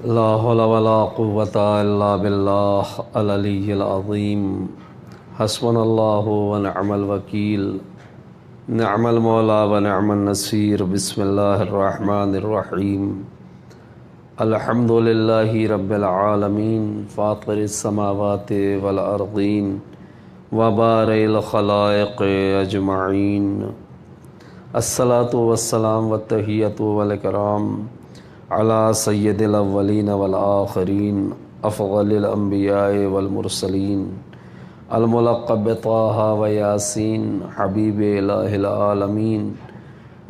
لا حول ولا قوة الا باللہ العلی العظیم حسبنا اللہ ونعم الوکیل نعم المولا ونعم النصیر بسم اللہ الرحمن الرحیم الحمد للہ رب العالمین فاطر السماوات والارضین وبارئ الخلائق اجمعین الصلاۃ والسلام والتحیۃ والاکرام علی سید الاولین والآخرین افضل الانبیاء والمرسلین الملقب بطٰہٰ و یاسین حبیب الہ العالمین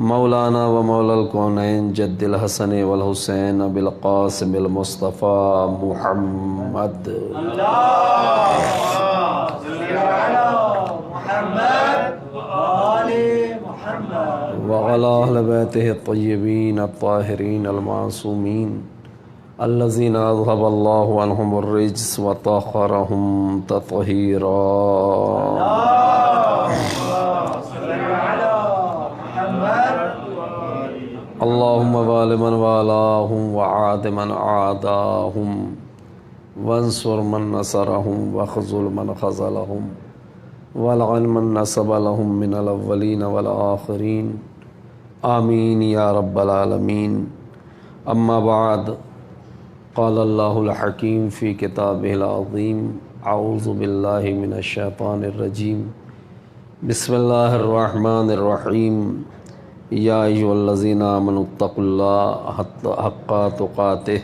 مولانا و مولا الکونین جد الحسن والحسین بالقاسم المصطفیٰ محمد وعلی اہل بیتہ الطیبین الطاہرین المعصومین الذین اذہب اللہ عنہم الرجس وطہرہم تطہیرا اللہم وال من والاہم وعاد من عاداہم وانصر من نصرہم واخذل من خذلہم والعن من نصب لهم من الاولین والآخرین آمین یا رب العالمین اما بعد قال اللہ الحکیم فی کتابہ العظیم اعوذ باللہ من الشیطان الرجیم بسم اللہ الرحمن الرحیم یا ایھا الذین آمنوا اتقوا اللہ حق تقاتہ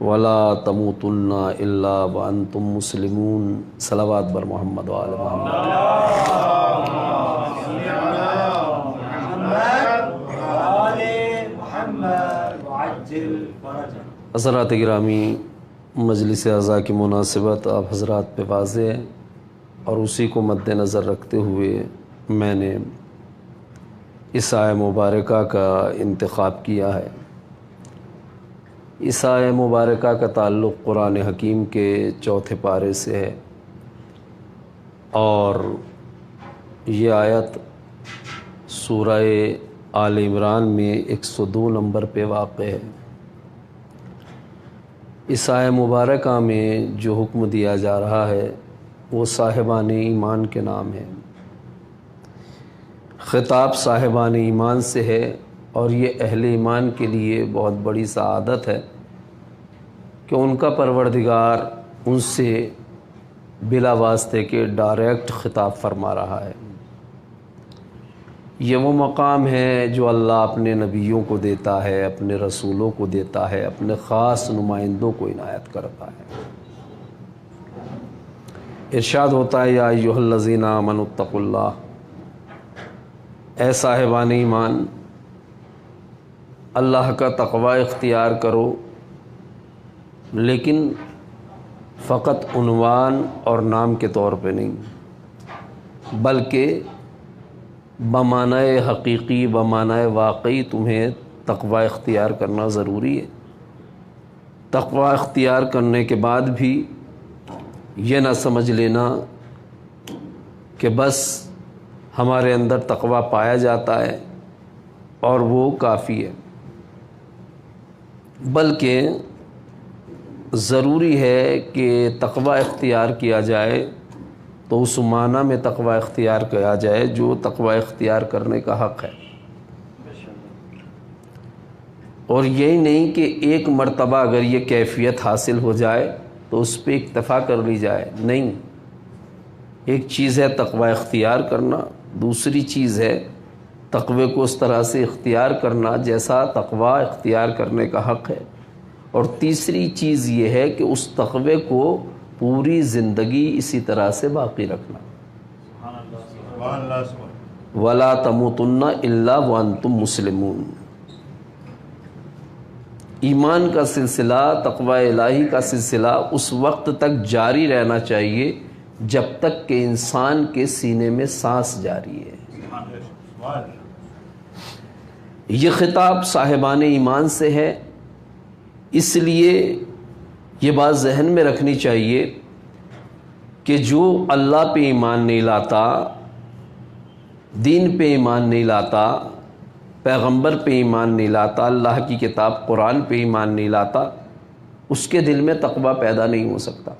ولا تموتن الا وانتم مسلمون صلوات بر محمد و آل محمد۔ حضرات گرامی، مجلس اعزاء کی مناسبت آپ حضرات پہ واضح ہے اور اسی کو مد نظر رکھتے ہوئے میں نے اس آیہ مبارکہ کا انتخاب کیا ہے۔ اس آیہ مبارکہ کا تعلق قرآن حکیم کے چوتھے پارے سے ہے اور یہ آیت سورہ آل عمران میں 102 نمبر پہ واقع ہے۔ اس آیہ مبارکہ میں جو حکم دیا جا رہا ہے وہ صاحبان ایمان کے نام ہے۔ خطاب صاحبان ایمان سے ہے اور یہ اہل ایمان کے لیے بہت بڑی سعادت ہے کہ ان کا پروردگار ان سے بلا واسطے کے ڈائریکٹ خطاب فرما رہا ہے۔ یہ وہ مقام ہے جو اللہ اپنے نبیوں کو دیتا ہے، اپنے رسولوں کو دیتا ہے، اپنے خاص نمائندوں کو عنایت کرتا ہے۔ ارشاد ہوتا ہے یا ایھا الذین آمنوا اتقوا اللہ، اے صاحبان ایمان اللہ کا تقوی اختیار کرو، لیکن فقط عنوان اور نام کے طور پہ نہیں بلکہ بمعنی حقیقی بمعنی واقعی تمہیں تقوی اختیار کرنا ضروری ہے۔ تقوی اختیار کرنے کے بعد بھی یہ نہ سمجھ لینا کہ بس ہمارے اندر تقوی پایا جاتا ہے اور وہ کافی ہے، بلکہ ضروری ہے کہ تقوی اختیار کیا جائے تو اس معنی میں تقوی اختیار کیا جائے جو تقوی اختیار کرنے کا حق ہے، اور یہی نہیں کہ ایک مرتبہ اگر یہ کیفیت حاصل ہو جائے تو اس پہ اکتفا کر لی جائے۔ نہیں، ایک چیز ہے تقوی اختیار کرنا، دوسری چیز ہے تقوی کو اس طرح سے اختیار کرنا جیسا تقوی اختیار کرنے کا حق ہے، اور تیسری چیز یہ ہے کہ اس تقوی کو پوری زندگی اسی طرح سے باقی رکھنا۔ وَلَا تَمُوتُنَّ إِلَّا وَأَنْتُمْ مُسْلِمُونَ۔ ایمان کا سلسلہ، تقوی الہی کا سلسلہ اس وقت تک جاری رہنا چاہیے جب تک کہ انسان کے سینے میں سانس جاری ہے۔ یہ خطاب صاحبان ایمان سے ہے، اس لیے یہ بات ذہن میں رکھنی چاہیے کہ جو اللہ پہ ایمان نہیں لاتا، دین پہ ایمان نہیں لاتا، پیغمبر پہ ایمان نہیں لاتا، اللہ کی کتاب قرآن پہ ایمان نہیں لاتا، اس کے دل میں تقویٰ پیدا نہیں ہو سکتا۔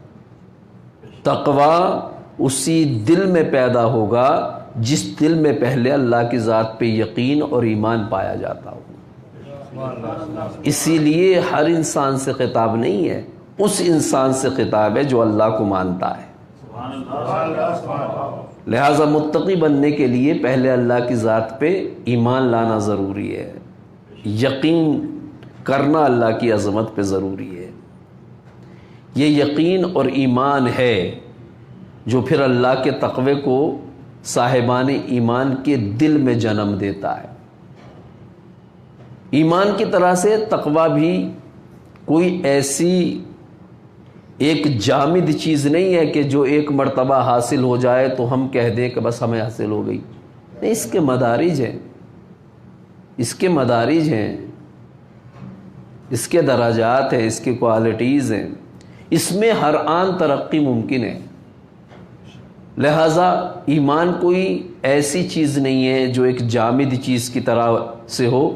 تقویٰ اسی دل میں پیدا ہوگا جس دل میں پہلے اللہ کی ذات پہ یقین اور ایمان پایا جاتا ہو۔ اسی لیے ہر انسان سے خطاب نہیں ہے، اس انسان سے خطاب ہے جو اللہ کو مانتا ہے۔ لہذا متقی بننے کے لیے پہلے اللہ کی ذات پہ ایمان لانا ضروری ہے، یقین کرنا اللہ کی عظمت پہ ضروری ہے۔ یہ یقین اور ایمان ہے جو پھر اللہ کے تقوی کو صاحبان ایمان کے دل میں جنم دیتا ہے۔ ایمان کی طرح سے تقوی بھی کوئی ایسی ایک جامد چیز نہیں ہے کہ جو ایک مرتبہ حاصل ہو جائے تو ہم کہہ دیں کہ بس ہمیں حاصل ہو گئی۔ نہیں، اس کے مدارج ہیں، اس کے مدارج ہیں، اس کے درجات ہیں، اس کی کوالٹیز ہیں، اس میں ہر آن ترقی ممکن ہے۔ لہٰذا ایمان کوئی ایسی چیز نہیں ہے جو ایک جامد چیز کی طرح سے ہو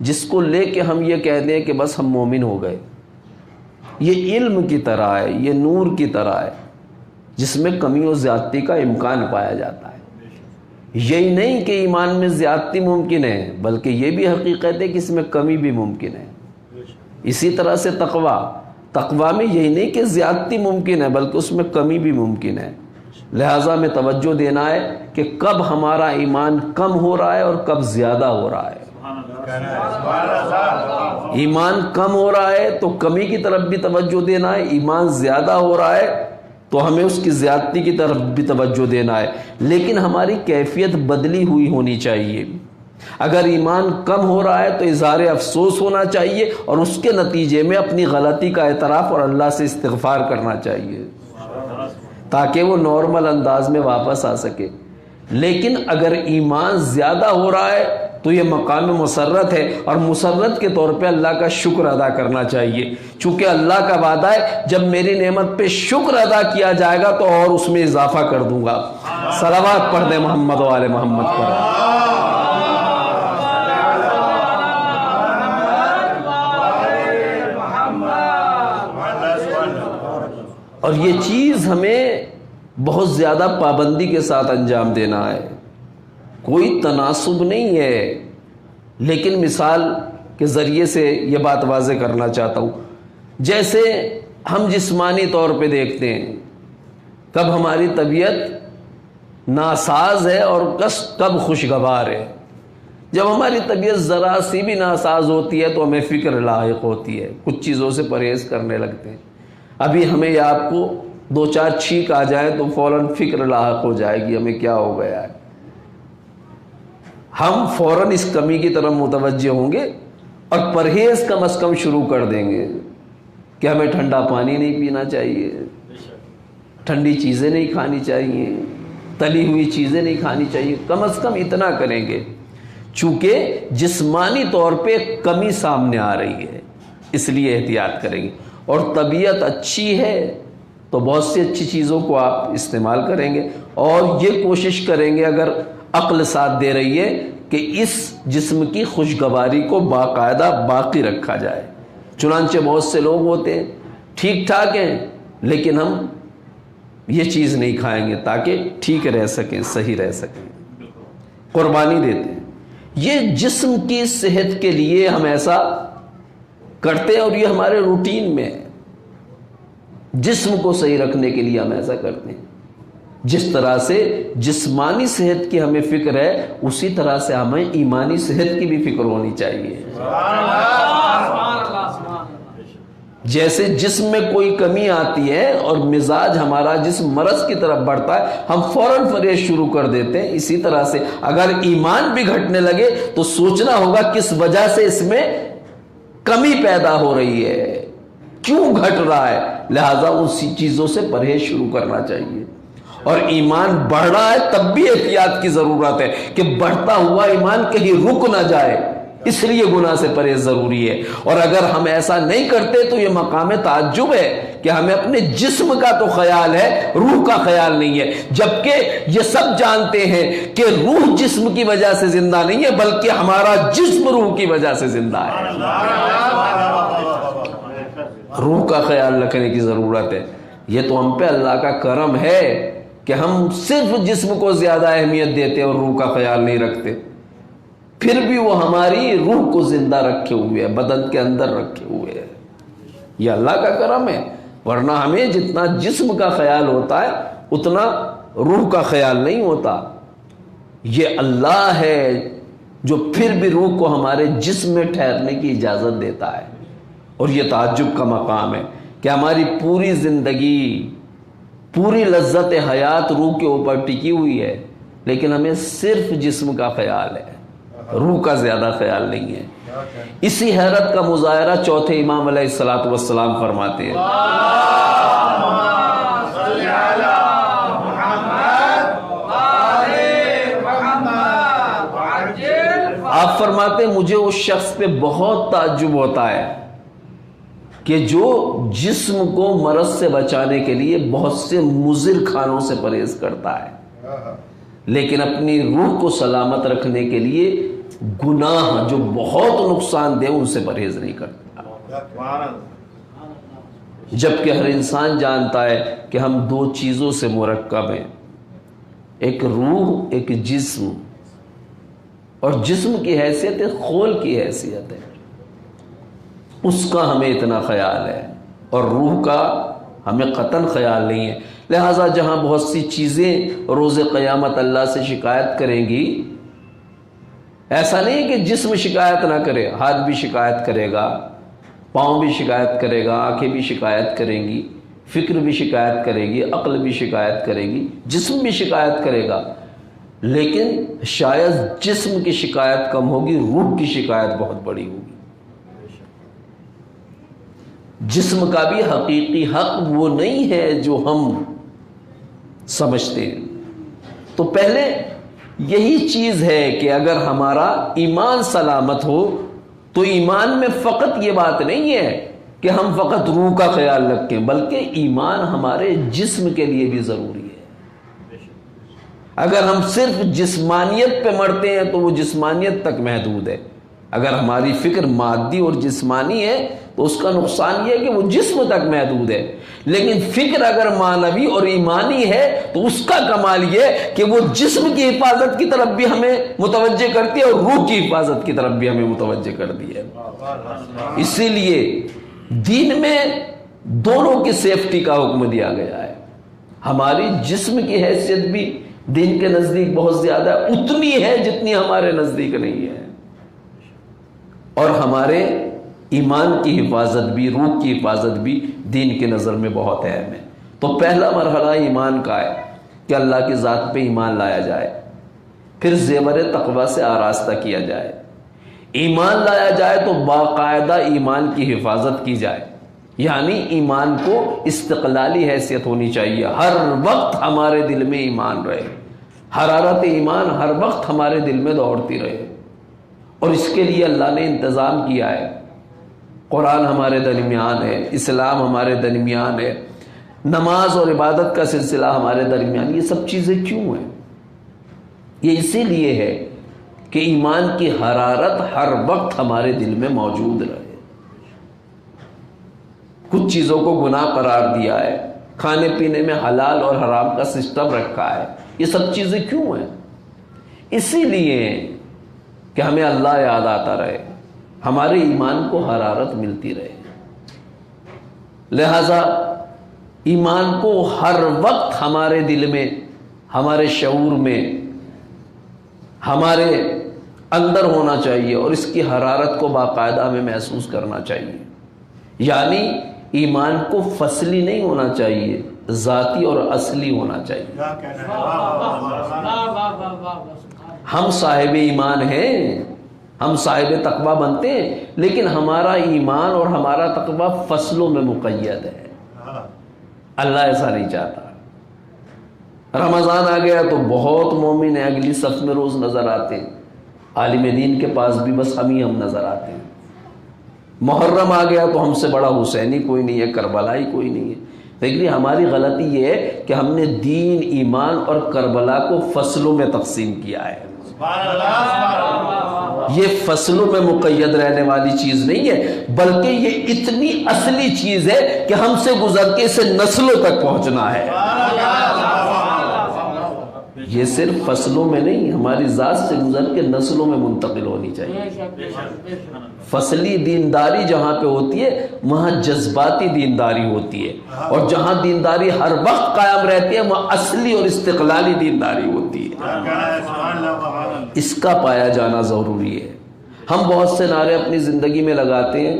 جس کو لے کے ہم یہ کہہ دیں کہ بس ہم مومن ہو گئے۔ یہ علم کی طرح ہے، یہ نور کی طرح ہے جس میں کمی و زیادتی کا امکان پایا جاتا ہے۔ یہی نہیں کہ ایمان میں زیادتی ممکن ہے، بلکہ یہ بھی حقیقت ہے کہ اس میں کمی بھی ممکن ہے۔ اسی طرح سے تقویٰ میں یہی نہیں کہ زیادتی ممکن ہے، بلکہ اس میں کمی بھی ممکن ہے۔ لہٰذا ہمیں توجہ دینا ہے کہ کب ہمارا ایمان کم ہو رہا ہے اور کب زیادہ ہو رہا ہے۔ ایمان کم ہو رہا ہے تو کمی کی طرف بھی توجہ دینا ہے، ایمان زیادہ ہو رہا ہے تو ہمیں اس کی زیادتی کی طرف بھی توجہ دینا ہے، لیکن ہماری کیفیت بدلی ہوئی ہونی چاہیے۔ اگر ایمان کم ہو رہا ہے تو اظہار افسوس ہونا چاہیے اور اس کے نتیجے میں اپنی غلطی کا اعتراف اور اللہ سے استغفار کرنا چاہیے تاکہ وہ نارمل انداز میں واپس آ سکے۔ لیکن اگر ایمان زیادہ ہو رہا ہے تو یہ مقام مسرت ہے، اور مسرت کے طور پہ اللہ کا شکر ادا کرنا چاہیے، چونکہ اللہ کا وعدہ ہے جب میری نعمت پہ شکر ادا کیا جائے گا تو اور اس میں اضافہ کر دوں گا۔ صلوات پڑھ دیں محمد و آل محمد پر۔ اور یہ چیز ہمیں بہت زیادہ پابندی کے ساتھ انجام دینا ہے، کوئی تناسب نہیں ہے، لیکن مثال کے ذریعے سے یہ بات واضح کرنا چاہتا ہوں۔ جیسے ہم جسمانی طور پہ دیکھتے ہیں کب ہماری طبیعت ناساز ہے اور کب خوشگوار ہے۔ جب ہماری طبیعت ذرا سی بھی ناساز ہوتی ہے تو ہمیں فکر لاحق ہوتی ہے، کچھ چیزوں سے پرہیز کرنے لگتے ہیں۔ ابھی ہمیں یا آپ کو 2-4 چھینک آ جائے تو فوراً فکر لاحق ہو جائے گی ہمیں کیا ہو گیا ہے۔ ہم فوراً اس کمی کی طرف متوجہ ہوں گے اور پرہیز کم از کم شروع کر دیں گے کہ ہمیں ٹھنڈا پانی نہیں پینا چاہیے، ٹھنڈی چیزیں نہیں کھانی چاہیے، تلی ہوئی چیزیں نہیں کھانی چاہیے، کم از کم اتنا کریں گے، چونکہ جسمانی طور پہ کمی سامنے آ رہی ہے، اس لیے احتیاط کریں گے۔ اور طبیعت اچھی ہے تو بہت سی اچھی چیزوں کو آپ استعمال کریں گے، اور یہ کوشش کریں گے اگر عقل ساتھ دے رہی ہے کہ اس جسم کی خوشگواری کو باقاعدہ باقی رکھا جائے۔ چنانچہ بہت سے لوگ ہوتے ہیں ٹھیک ٹھاک ہیں لیکن ہم یہ چیز نہیں کھائیں گے تاکہ ٹھیک رہ سکیں، صحیح رہ سکیں، قربانی دیتے ہیں۔ یہ جسم کی صحت کے لیے ہم ایسا کرتے ہیں اور یہ ہمارے روٹین میں ہے، جسم کو صحیح رکھنے کے لیے ہم ایسا کرتے ہیں۔ جس طرح سے جسمانی صحت کی ہمیں فکر ہے اسی طرح سے ہمیں ایمانی صحت کی بھی فکر ہونی چاہیے۔ جیسے جسم میں کوئی کمی آتی ہے اور مزاج ہمارا جسم مرض کی طرف بڑھتا ہے ہم فوراً فریش شروع کر دیتے ہیں، اسی طرح سے اگر ایمان بھی گھٹنے لگے تو سوچنا ہوگا کس وجہ سے اس میں کمی پیدا ہو رہی ہے، کیوں گھٹ رہا ہے، لہذا اسی چیزوں سے پرہیز شروع کرنا چاہیے۔ اور ایمان بڑھ رہا ہے تب بھی احتیاط کی ضرورت ہے کہ بڑھتا ہوا ایمان کہیں رک نہ جائے، اس لیے گناہ سے پرہیز ضروری ہے۔ اور اگر ہم ایسا نہیں کرتے تو یہ مقام تعجب ہے کہ ہمیں اپنے جسم کا تو خیال ہے، روح کا خیال نہیں ہے، جبکہ یہ سب جانتے ہیں کہ روح جسم کی وجہ سے زندہ نہیں ہے بلکہ ہمارا جسم روح کی وجہ سے زندہ ہے۔ روح کا خیال رکھنے کی ضرورت ہے۔ یہ تو ہم پہ اللہ کا کرم ہے کہ ہم صرف جسم کو زیادہ اہمیت دیتے اور روح کا خیال نہیں رکھتے، پھر بھی وہ ہماری روح کو زندہ رکھے ہوئے ہے، بدن کے اندر رکھے ہوئے ہے۔ یہ اللہ کا کرم ہے، ورنہ ہمیں جتنا جسم کا خیال ہوتا ہے اتنا روح کا خیال نہیں ہوتا۔ یہ اللہ ہے جو پھر بھی روح کو ہمارے جسم میں ٹھہرنے کی اجازت دیتا ہے، اور یہ تعجب کا مقام ہے کہ ہماری پوری زندگی، پوری لذت حیات روح کے اوپر ٹکی ہوئی ہے، لیکن ہمیں صرف جسم کا خیال ہے، روح کا زیادہ خیال نہیں ہے۔ اسی حیرت کا مظاہرہ چوتھے امام علیہ الصلوۃ والسلام فرماتے ہیں۔ آپ فرماتے ہیں مجھے اس شخص پہ بہت تعجب ہوتا ہے کہ جو جسم کو مرض سے بچانے کے لیے بہت سے مضر کھانوں سے پرہیز کرتا ہے، لیکن اپنی روح کو سلامت رکھنے کے لیے گناہ جو بہت نقصان دہ ان سے پرہیز نہیں کرتا، جبکہ ہر انسان جانتا ہے کہ ہم دو چیزوں سے مرکب ہیں، ایک روح، ایک جسم، اور جسم کی حیثیت ہے، خول کی حیثیت ہے، اس کا ہمیں اتنا خیال ہے اور روح کا ہمیں قطعاً خیال نہیں ہے۔ لہٰذا جہاں بہت سی چیزیں روز قیامت اللہ سے شکایت کریں گی، ایسا نہیں کہ جسم شکایت نہ کرے، ہاتھ بھی شکایت کرے گا، پاؤں بھی شکایت کرے گا، آنکھیں بھی شکایت کریں گی، فکر بھی شکایت کرے گی، عقل بھی شکایت کرے گی، جسم بھی شکایت کرے گا، لیکن شاید جسم کی شکایت کم ہوگی، روح کی شکایت بہت بڑی ہوگی۔ جسم کا بھی حقیقی حق وہ نہیں ہے جو ہم سمجھتے ہیں۔ تو پہلے یہی چیز ہے کہ اگر ہمارا ایمان سلامت ہو تو ایمان میں فقط یہ بات نہیں ہے کہ ہم فقط روح کا خیال رکھیں، بلکہ ایمان ہمارے جسم کے لیے بھی ضروری ہے۔ اگر ہم صرف جسمانیت پہ مرتے ہیں تو وہ جسمانیت تک محدود ہے، اگر ہماری فکر مادی اور جسمانی ہے تو اس کا نقصان یہ ہے کہ وہ جسم تک محدود ہے، لیکن فکر اگر معنوی اور ایمانی ہے تو اس کا کمال یہ کہ وہ جسم کی حفاظت کی طرف بھی ہمیں متوجہ کرتی ہے اور روح کی حفاظت کی طرف بھی ہمیں متوجہ کرتی ہے۔ اسی لیے دین میں دونوں کی سیفٹی کا حکم دیا گیا ہے۔ ہماری جسم کی حیثیت بھی دین کے نزدیک بہت زیادہ اتنی ہے جتنی ہمارے نزدیک نہیں ہے، اور ہمارے ایمان کی حفاظت بھی، روح کی حفاظت بھی دین کی نظر میں بہت اہم ہے۔ تو پہلا مرحلہ ایمان کا ہے کہ اللہ کی ذات پہ ایمان لایا جائے، پھر زیور تقوی سے آراستہ کیا جائے۔ ایمان لایا جائے تو باقاعدہ ایمان کی حفاظت کی جائے، یعنی ایمان کو استقلالی حیثیت ہونی چاہیے، ہر وقت ہمارے دل میں ایمان رہے، حرارت ایمان ہر وقت ہمارے دل میں دوڑتی رہے، اور اس کے لیے اللہ نے انتظام کیا ہے۔ قرآن ہمارے درمیان ہے، اسلام ہمارے درمیان ہے، نماز اور عبادت کا سلسلہ ہمارے درمیان۔ یہ سب چیزیں کیوں ہیں؟ یہ اسی لیے ہے کہ ایمان کی حرارت ہر وقت ہمارے دل میں موجود رہے۔ کچھ چیزوں کو گناہ قرار دیا ہے، کھانے پینے میں حلال اور حرام کا سسٹم رکھا ہے، یہ سب چیزیں کیوں ہیں؟ اسی لیے کہ ہمیں اللہ یاد آتا رہے، ہمارے ایمان کو حرارت ملتی رہے۔ لہذا ایمان کو ہر وقت ہمارے دل میں، ہمارے شعور میں، ہمارے اندر ہونا چاہیے، اور اس کی حرارت کو باقاعدہ ہمیں محسوس کرنا چاہیے۔ یعنی ایمان کو فصلی نہیں ہونا چاہیے، ذاتی اور اصلی ہونا چاہیے۔ ہم صاحب ایمان ہیں، ہم صاحب تقوی بنتے ہیں، لیکن ہمارا ایمان اور ہمارا تقوی فصلوں میں مقید ہے۔ اللہ ایسا نہیں چاہتا۔ رمضان آ گیا تو بہت مومن ہیں، اگلی صف میں روز نظر آتے ہیں، عالم دین کے پاس بھی بس ہم نظر آتے ہیں۔ محرم آ گیا تو ہم سے بڑا حسینی کوئی نہیں ہے، کربلائی کوئی نہیں ہے۔ لیکن ہماری غلطی یہ ہے کہ ہم نے دین، ایمان اور کربلا کو فصلوں میں تقسیم کیا ہے۔ یہ فصلوں میں مقید رہنے والی چیز نہیں ہے، بلکہ یہ اتنی اصلی چیز ہے کہ ہم سے گزر کے اسے نسلوں تک پہنچنا ہے۔ یہ صرف فصلوں میں نہیں، ہماری ذات سے گزر کے نسلوں میں منتقل ہونی چاہیے۔ فصلی دینداری جہاں پہ ہوتی ہے وہاں جذباتی دینداری ہوتی ہے، اور جہاں دینداری ہر وقت قائم رہتی ہے وہاں اصلی اور استقلالی دینداری ہوتی ہے۔ اس کا پایا جانا ضروری ہے۔ ہم بہت سے نعرے اپنی زندگی میں لگاتے ہیں،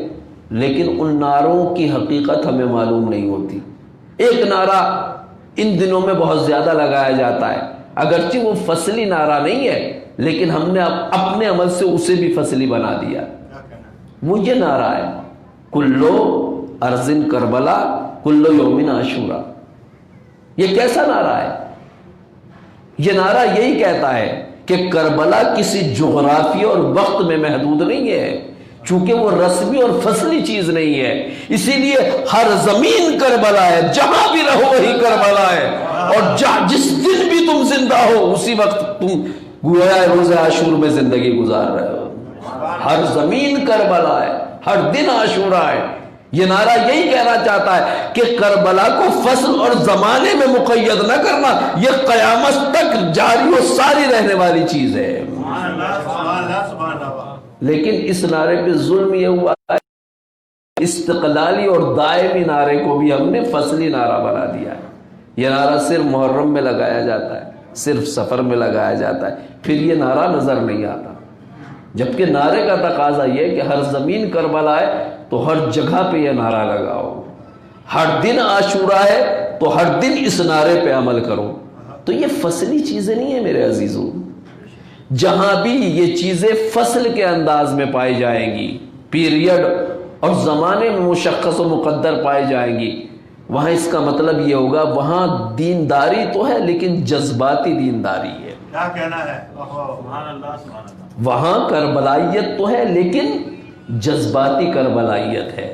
لیکن ان نعروں کی حقیقت ہمیں معلوم نہیں ہوتی۔ ایک نعرہ ان دنوں میں بہت زیادہ لگایا جاتا ہے، اگرچہ وہ فصلی نعرہ نہیں ہے، لیکن ہم نے اپنے عمل سے اسے بھی فصلی بنا دیا۔ وہ یہ نعرہ ہے، کلو ارزن کربلا کلو یومن عاشورا۔ یہ کیسا نعرہ ہے؟ یہ نعرہ یہی کہتا ہے کہ کربلا کسی جغرافی اور وقت میں محدود نہیں ہے، چونکہ وہ رسمی اور فصلی چیز نہیں ہے، اسی لیے ہر زمین کربلا ہے، جہاں بھی رہو وہی کربلا ہے، اور جس دن بھی تم زندہ ہو اسی وقت تم گویا روز عاشور میں زندگی گزار رہے ہو۔ ہر زمین کربلا ہے، ہر دن عاشورہ ہے۔ یہ نعرہ یہی کہنا چاہتا ہے کہ کربلا کو فصل اور زمانے میں مقید نہ کرنا، یہ قیامت تک جاری و ساری رہنے والی چیز ہے۔ لیکن اس نعرے پہ ظلم یہ ہوا ہے، استقلالی اور دائمی نعرے کو بھی ہم نے فصلی نعرہ بنا دیا ہے۔ یہ نعرہ صرف محرم میں لگایا جاتا ہے، صرف سفر میں لگایا جاتا ہے، پھر یہ نعرہ نظر نہیں آتا۔ جبکہ نعرے کا تقاضا یہ کہ ہر زمین کربلا ہے تو ہر جگہ پہ یہ نعرہ لگاؤ، ہر دن عاشورہ ہے تو ہر دن اس نعرے پہ عمل کرو۔ تو یہ فصلی چیزیں نہیں ہیں میرے عزیزوں۔ جہاں بھی یہ چیزیں فصل کے انداز میں پائی جائیں گی، پیریڈ اور زمانے میں مشخص و مقدر پائی جائیں گی، وہاں اس کا مطلب یہ ہوگا وہاں دینداری تو ہے لیکن جذباتی دینداری ہے۔ کیا کہنا ہے؟ وہاں کربلائیت تو ہے لیکن جذباتی کربلائیت ہے۔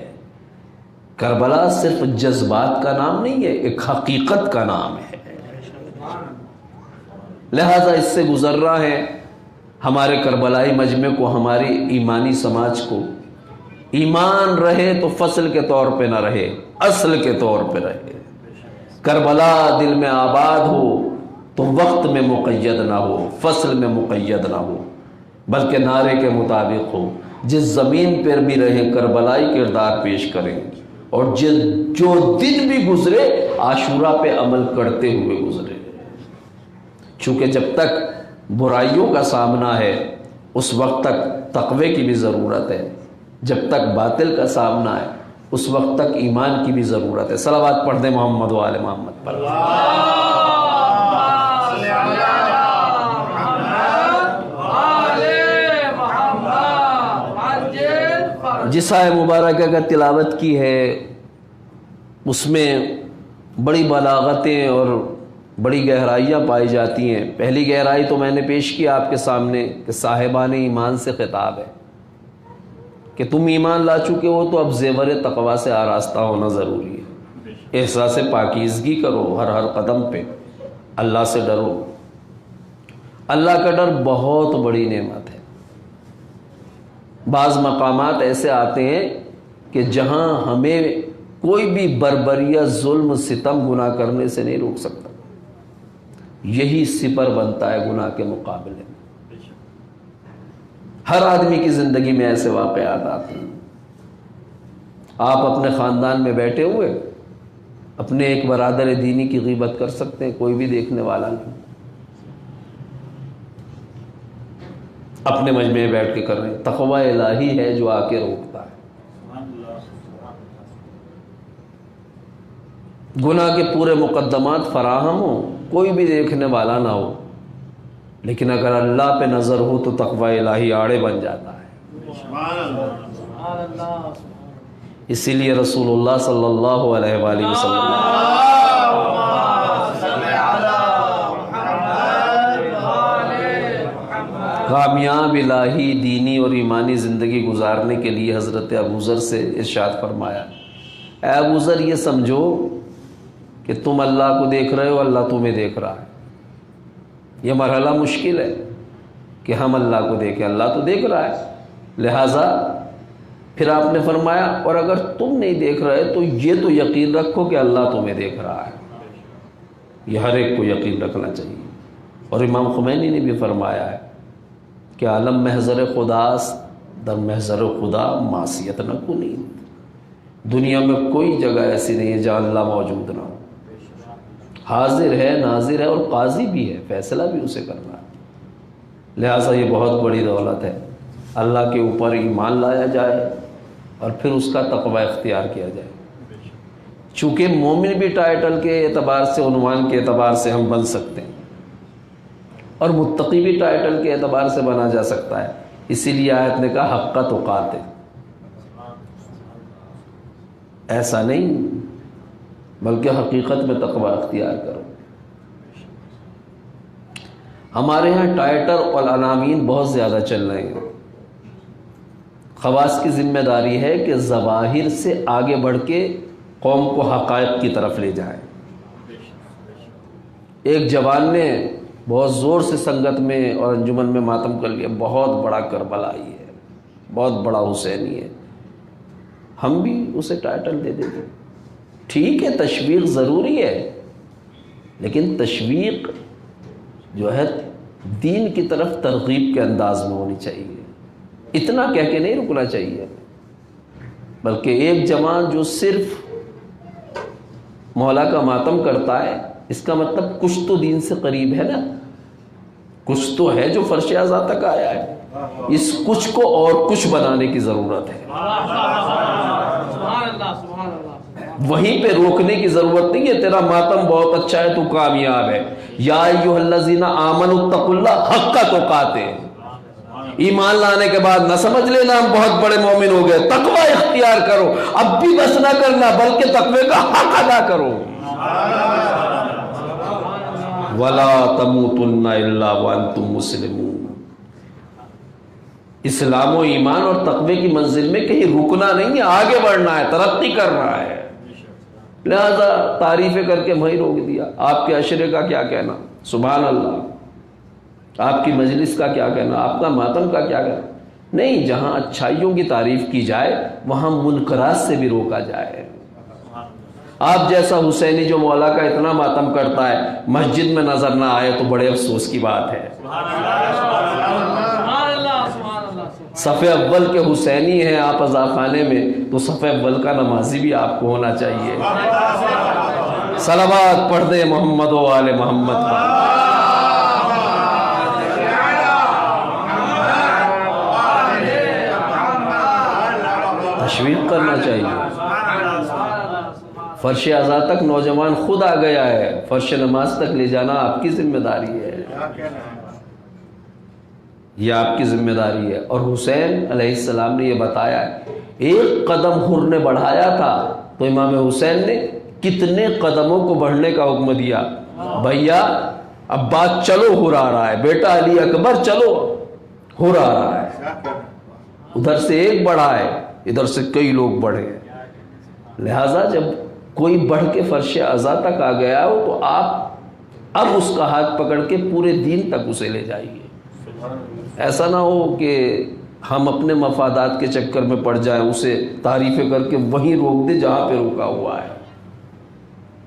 کربلا صرف جذبات کا نام نہیں ہے، ایک حقیقت کا نام ہے۔ لہذا اس سے گزر رہا ہے ہمارے کربلائی مجمع کو، ہماری ایمانی سماج کو، ایمان رہے تو فصل کے طور پہ نہ رہے، اصل کے طور پہ رہے۔ کربلا دل میں آباد ہو تو وقت میں مقید نہ ہو، فصل میں مقید نہ ہو، بلکہ نعرے کے مطابق ہو۔ جس زمین پر بھی رہے کربلائی کردار پیش کریں، اور جو دن بھی گزرے عاشورہ پہ عمل کرتے ہوئے گزرے۔ چونکہ جب تک برائیوں کا سامنا ہے اس وقت تک تقوی کی بھی ضرورت ہے، جب تک باطل کا سامنا ہے اس وقت تک ایمان کی بھی ضرورت ہے۔ صلوات پڑھ دیں محمد و آل محمد پر۔ جس آیہ مبارکہ کا تلاوت کی ہے اس میں بڑی بلاغتیں اور بڑی گہرائیاں پائی جاتی ہیں۔ پہلی گہرائی تو میں نے پیش کی آپ کے سامنے کہ صاحبان ایمان سے خطاب ہے کہ تم ایمان لا چکے ہو تو اب زیور تقوی سے آراستہ ہونا ضروری ہے۔ احساس پاکیزگی کرو، ہر قدم پہ اللہ سے ڈرو۔ اللہ کا ڈر بہت بڑی نعمت ہے۔ بعض مقامات ایسے آتے ہیں کہ جہاں ہمیں کوئی بھی بربریہ، ظلم، ستم گناہ کرنے سے نہیں روک سکتا، یہی سپر بنتا ہے گناہ کے مقابلے میں۔ ہر آدمی کی زندگی میں ایسے واقعات آتے ہیں۔ آپ اپنے خاندان میں بیٹھے ہوئے اپنے ایک برادر دینی کی غیبت کر سکتے ہیں، کوئی بھی دیکھنے والا نہیں، اپنے مجمع میں بیٹھ کے کر رہے ہیں۔ تقوی الہی ہے جو آ کے روکتا ہے۔ گناہ کے پورے مقدمات فراہم ہو، کوئی بھی دیکھنے والا نہ ہو، لیکن اگر اللہ پہ نظر ہو تو تقوی الہی آڑے بن جاتا ہے۔ اسی لیے رسول اللہ صلی اللہ علیہ وآلہ وسلم کامیاب الہی دینی اور ایمانی زندگی گزارنے کے لیے حضرت ابوذر سے ارشاد فرمایا، اے ابوذر یہ سمجھو کہ تم اللہ کو دیکھ رہے ہو، اللہ تمہیں دیکھ رہا ہے۔ یہ مرحلہ مشکل ہے، کہ ہم اللہ کو دیکھیں، اللہ تو دیکھ رہا ہے. لہٰذا پھر آپ نے فرمایا اور اگر تم نہیں دیکھ رہے تو یہ تو یقین رکھو کہ اللہ تمہیں دیکھ رہا ہے. یہ ہر ایک کو یقین رکھنا چاہیے. اور امام خمینی نے بھی فرمایا ہے کہ عالم محضر خداست در محضر خدا معصیت نہ کنی. دنیا میں کوئی جگہ ایسی نہیں ہے جہاں اللہ موجود نہ ہو. حاضر ہے، ناظر ہے اور قاضی بھی ہے، فیصلہ بھی اسے کرنا ہے. لہٰذا یہ بہت بڑی دولت ہے. اللہ کے اوپر ایمان لایا جائے اور پھر اس کا تقوی اختیار کیا جائے. چونکہ مومن بھی ٹائٹل کے اعتبار سے، عنوان کے اعتبار سے ہم بن سکتے ہیں، اور متقی بھی ٹائٹل کے اعتبار سے بنا جا سکتا ہے. اسی لیے آیت نے کہا حق تقاتے، ایسا نہیں بلکہ حقیقت میں تقوی اختیار کرو. ہمارے ہاں ٹائٹل اور عناوین بہت زیادہ چل رہے ہیں. خواص کی ذمہ داری ہے کہ ظواہر سے آگے بڑھ کے قوم کو حقائق کی طرف لے جائیں. ایک جوان نے بہت زور سے سنگت میں اور انجمن میں ماتم کر لیا، بہت بڑا کربلائی ہے، بہت بڑا حسینی ہے. ہم بھی اسے ٹائٹل دے دیتے. ٹھیک ہے، تشویق ضروری ہے، لیکن تشویق جو ہے دین کی طرف ترغیب کے انداز میں ہونی چاہیے. اتنا کہہ کے نہیں رکنا چاہیے، بلکہ ایک جوان جو صرف مولا کا ماتم کرتا ہے، اس کا مطلب کچھ تو دین سے قریب ہے نا، کچھ تو ہے جو فرش اعضاء تک آیا ہے. اس کچھ کو اور کچھ بنانے کی ضرورت ہے. وہیں پہ روکنے کی ضرورت نہیں ہے. تیرا ماتم بہت اچھا ہے، تو کامیاب ہے. یا ایھا الذین آمنوا اتقوا اللہ حق تقاتے. ایمان لانے کے بعد نہ سمجھ لینا ہم بہت بڑے مومن ہو گئے. تقوی اختیار کرو. اب بھی بس نہ کرنا بلکہ تقوی کا حق ادا کرو. وَلَا تَمُوتُنَّ إِلَّا وَأَنْتُمْ مُسْلِمُونَ. اسلام و ایمان اور تقوی کی منزل میں کہیں رکنا نہیں ہے، آگے بڑھنا ہے، ترقی کرنا ہے. لہذا تعریفیں کر کے وہیں روک دیا. آپ کے عشرے کا کیا کہنا، سبحان اللہ. آپ کی مجلس کا کیا کہنا، آپ کا ماتم کا کیا کہنا. نہیں، جہاں اچھائیوں کی تعریف کی جائے وہاں منکرات سے بھی روکا جائے. آپ جیسا حسینی جو مولا کا اتنا ماتم کرتا ہے مسجد میں نظر نہ آئے تو بڑے افسوس کی بات ہے. صف اول کے حسینی ہیں آپ عزاخانے میں، تو صف اول کا نمازی بھی آپ کو ہونا چاہیے. صلوات پڑھ دے محمد و آل محمد پر. تشویق کرنا چاہیے. فرش اعضاء تک نوجوان خود آ گیا ہے، فرش نماز تک لے جانا آپ کی ذمہ داری ہے. یہ آپ کی ذمہ داری ہے. اور حسین علیہ السلام نے یہ بتایا ہے، ایک قدم حر نے بڑھایا تھا تو امام حسین نے کتنے قدموں کو بڑھنے کا حکم دیا. بھیا اب بات چلو حر آ رہا ہے، بیٹا علی اکبر چلو حر آ رہا ہے. ادھر سے ایک بڑھا ہے، ادھر سے کئی لوگ بڑھے. لہذا جب کوئی بڑھ کے فرش اعضاء تک آ گیا ہو تو آپ اب اس کا ہاتھ پکڑ کے پورے دین تک اسے لے جائیے. ایسا نہ ہو کہ ہم اپنے مفادات کے چکر میں پڑ جائیں، اسے تعریفیں کر کے وہیں روک دے جہاں پہ روکا ہوا ہے.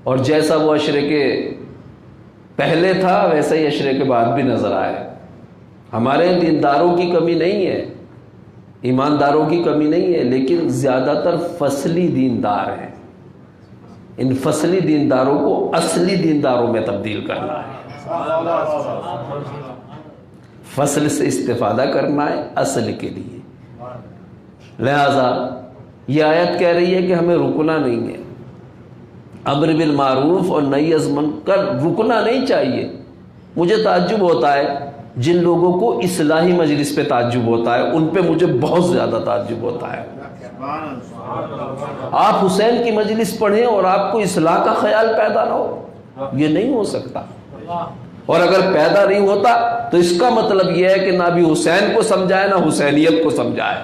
اور جیسا وہ عشرے کے پہلے تھا ویسا ہی عشرے کے بعد بھی نظر آئے. ہمارے دینداروں کی کمی نہیں ہے، ایمانداروں کی کمی نہیں ہے، لیکن زیادہ تر فصلی دیندار ہیں. ان فصلی دینداروں کو اصلی دینداروں میں تبدیل کرنا ہے. فصل سے استفادہ کرنا ہے اصل کے لیے. لہذا یہ آیت کہہ رہی ہے کہ ہمیں رکنا نہیں ہے. امر بالمعروف اور نہی از منکر رکنا نہیں چاہیے. مجھے تعجب ہوتا ہے جن لوگوں کو اصلاحی مجلس پہ تعجب ہوتا ہے، ان پہ مجھے بہت زیادہ تعجب ہوتا ہے. آپ حسین کی مجلس پڑھیں اور آپ کو اصلاح کا خیال پیدا نہ ہو، یہ نہیں ہو سکتا. اور اگر پیدا نہیں ہوتا تو اس کا مطلب یہ ہے کہ نہ بھی حسین کو سمجھائے نہ حسینیت کو سمجھائے.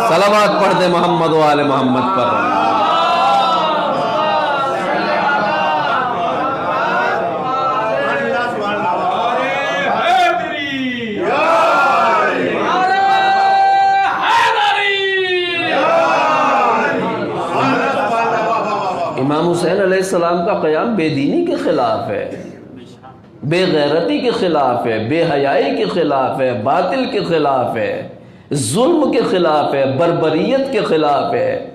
صلوات پڑھ دے محمد و آل محمد پر. امام حسین علیہ السلام کا قیام بے دینی کے خلاف ہے، بے غیرتی کے خلاف ہے، بے حیائی کے خلاف ہے، باطل کے خلاف ہے، ظلم کے خلاف ہے، بربریت کے خلاف ہے،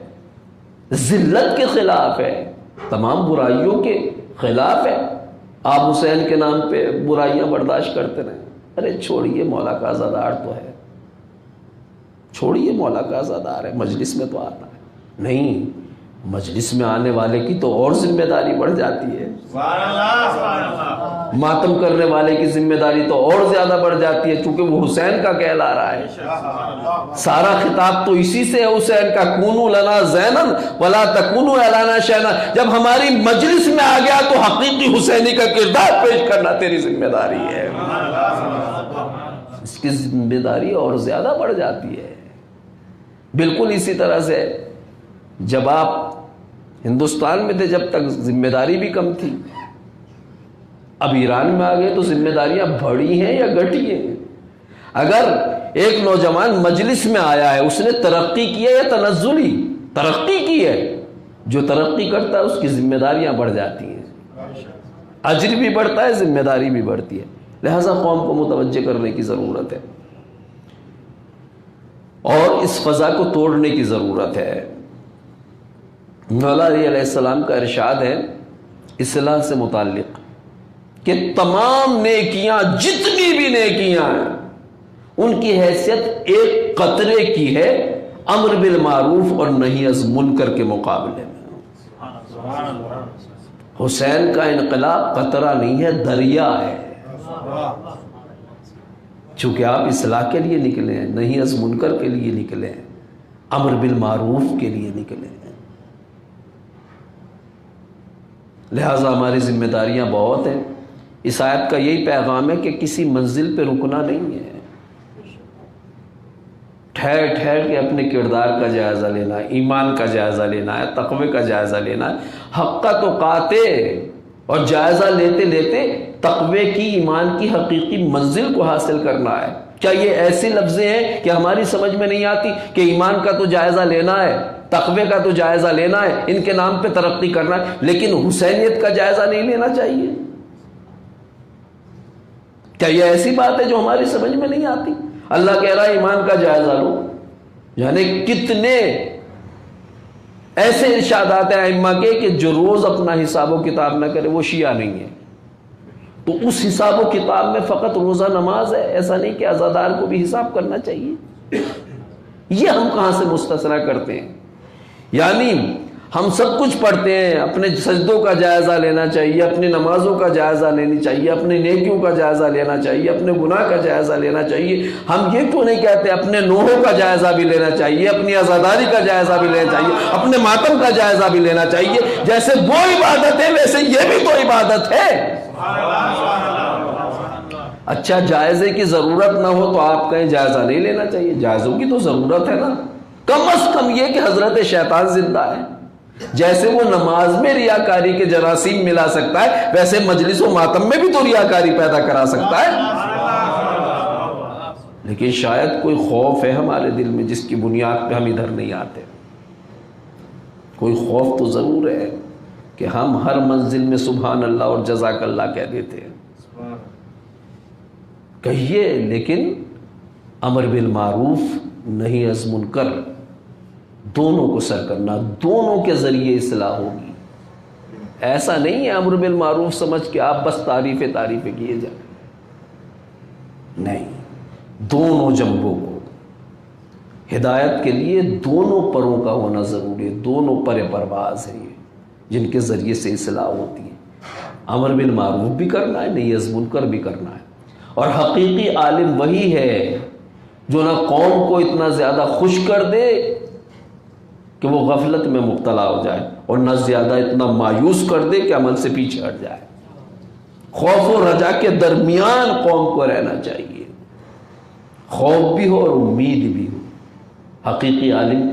ذلت کے خلاف ہے، تمام برائیوں کے خلاف ہے۔ آپ حسین کے نام پہ برائیاں برداشت کرتے رہیں، ارے چھوڑیے، مولا کا عزادار تو ہے، چھوڑیے، مولا کا عزادار ہے، مجلس میں تو آنا ہے۔ نہیں، مجلس میں آنے والے کی تو اور ذمہ داری بڑھ جاتی ہے، ماتم کرنے والے کی ذمہ داری تو اور زیادہ بڑھ جاتی ہے، چونکہ وہ حسین کا کہلا رہا ہے۔ سارا خطاب تو اسی سے ہے حسین کا، کونوا لنا زینا ولا تکونوا الانا شینا۔ جب ہماری مجلس میں آ گیا تو حقیقی حسینی کا کردار پیش کرنا تیری ذمہ داری ہے، اس کی ذمہ داری اور زیادہ بڑھ جاتی ہے۔ بالکل اسی طرح سے جب آپ ہندوستان میں تھے جب تک ذمہ داری بھی کم تھی، اب ایران میں آ گئے تو ذمہ داریاں بڑھی ہیں یا گھٹی ہیں؟ اگر ایک نوجوان مجلس میں آیا ہے، اس نے ترقی کی ہے یا تنزلی ترقی کی ہے؟ جو ترقی کرتا ہے اس کی ذمہ داریاں بڑھ جاتی ہیں، اجر بھی بڑھتا ہے، ذمہ داری بھی بڑھتی ہے۔ لہذا قوم کو متوجہ کرنے کی ضرورت ہے اور اس فضا کو توڑنے کی ضرورت ہے۔ مولا علی علیہ السلام کا ارشاد ہے اصلاح سے متعلق کہ تمام نیکیاں، جتنی بھی نیکیاں ہیں، ان کی حیثیت ایک قطرے کی ہے امر بالمعروف اور نہی از منکر کے مقابلے میں۔ حسین کا انقلاب قطرہ نہیں ہے، دریا ہے، چونکہ آپ اصلاح کے لیے نکلے ہیں، نہی از منکر کے لیے نکلے ہیں، امر بالمعروف کے لیے نکلے ہیں۔ لہٰذا ہماری ذمہ داریاں بہت ہیں۔ اس آیت کا یہی پیغام ہے کہ کسی منزل پہ رکنا نہیں ہے، ٹھہر ٹھہر کے اپنے کردار کا جائزہ لینا ہے، ایمان کا جائزہ لینا ہے، تقوی کا جائزہ لینا ہے، حق تو قاطع، اور جائزہ لیتے لیتے تقوی کی، ایمان کی حقیقی منزل کو حاصل کرنا ہے۔ کیا یہ ایسی لفظیں ہیں کہ ہماری سمجھ میں نہیں آتی کہ ایمان کا تو جائزہ لینا ہے، تقوی کا تو جائزہ لینا ہے، ان کے نام پہ ترقی کرنا ہے، لیکن حسینیت کا جائزہ نہیں لینا چاہیے؟ کیا یہ ایسی بات ہے جو ہماری سمجھ میں نہیں آتی؟ اللہ کہہ رہا ہے ایمان کا جائزہ لو، یعنی کتنے ایسے ارشادات ہیں ائمہ کے کہ جو روز اپنا حساب و کتاب نہ کرے وہ شیعہ نہیں ہے۔ تو اس حساب و کتاب میں فقط روزہ نماز ہے، ایسا نہیں کہ عزادار کو بھی حساب کرنا چاہیے۔ یہ ہم کہاں سے مستثنیٰ کرتے ہیں؟ یعنی ہم سب کچھ پڑھتے ہیں، اپنے سجدوں کا جائزہ لینا چاہیے، اپنی نمازوں کا جائزہ لینی چاہیے، اپنی نیکیوں کا جائزہ لینا چاہیے، اپنے گناہ کا جائزہ لینا چاہیے۔ ہم یہ کیوں نہیں کہتے اپنے نوحوں کا جائزہ بھی لینا چاہیے، اپنی عزاداری کا جائزہ بھی لینا چاہیے، اپنے ماتم کا جائزہ بھی لینا چاہیے؟ جیسے وہ عبادت ہے ویسے یہ بھی تو عبادت ہے۔ اچھا، جائزے کی ضرورت نہ ہو تو آپ کہیں جائزہ نہیں لینا چاہیے؟ جائزوں کی تو ضرورت ہے نا، کم از کم یہ کہ حضرت شیطان زندہ ہے۔ جیسے وہ نماز میں ریاکاری کے جراثیم ملا سکتا ہے، ویسے مجلس و ماتم میں بھی تو ریاکاری پیدا کرا سکتا ہے۔ لیکن شاید کوئی خوف ہے ہمارے دل میں جس کی بنیاد پہ ہم ادھر نہیں آتے۔ کوئی خوف تو ضرور ہے کہ ہم ہر منزل میں سبحان اللہ اور جزاک اللہ کہہ دیتے ہیں، کہیے، لیکن امر بالمعروف نہی از منکر دونوں کو سر کرنا، دونوں کے ذریعے اصلاح ہوگی۔ ایسا نہیں ہے امر بالمعروف سمجھ کے آپ بس تعریفیں کیے جائیں، نہیں، دونوں جنبوں کو ہدایت کے لیے دونوں پروں کا ہونا ضروری ہے، دونوں پر پرواز ہے یہ جن کے ذریعے سے اصلاح ہوتی ہے۔ امر بالمعروف بھی کرنا ہے، نہی از منکر بھی کرنا ہے۔ اور حقیقی عالم وہی ہے جو نہ قوم کو اتنا زیادہ خوش کر دے کہ وہ غفلت میں مبتلا ہو جائے، اور نہ زیادہ اتنا مایوس کر دے کہ عمل سے پیچھے ہٹ جائے۔ خوف و رجا کے درمیان قوم کو رہنا چاہیے، خوف بھی ہو اور امید بھی ہو۔ حقیقی عالم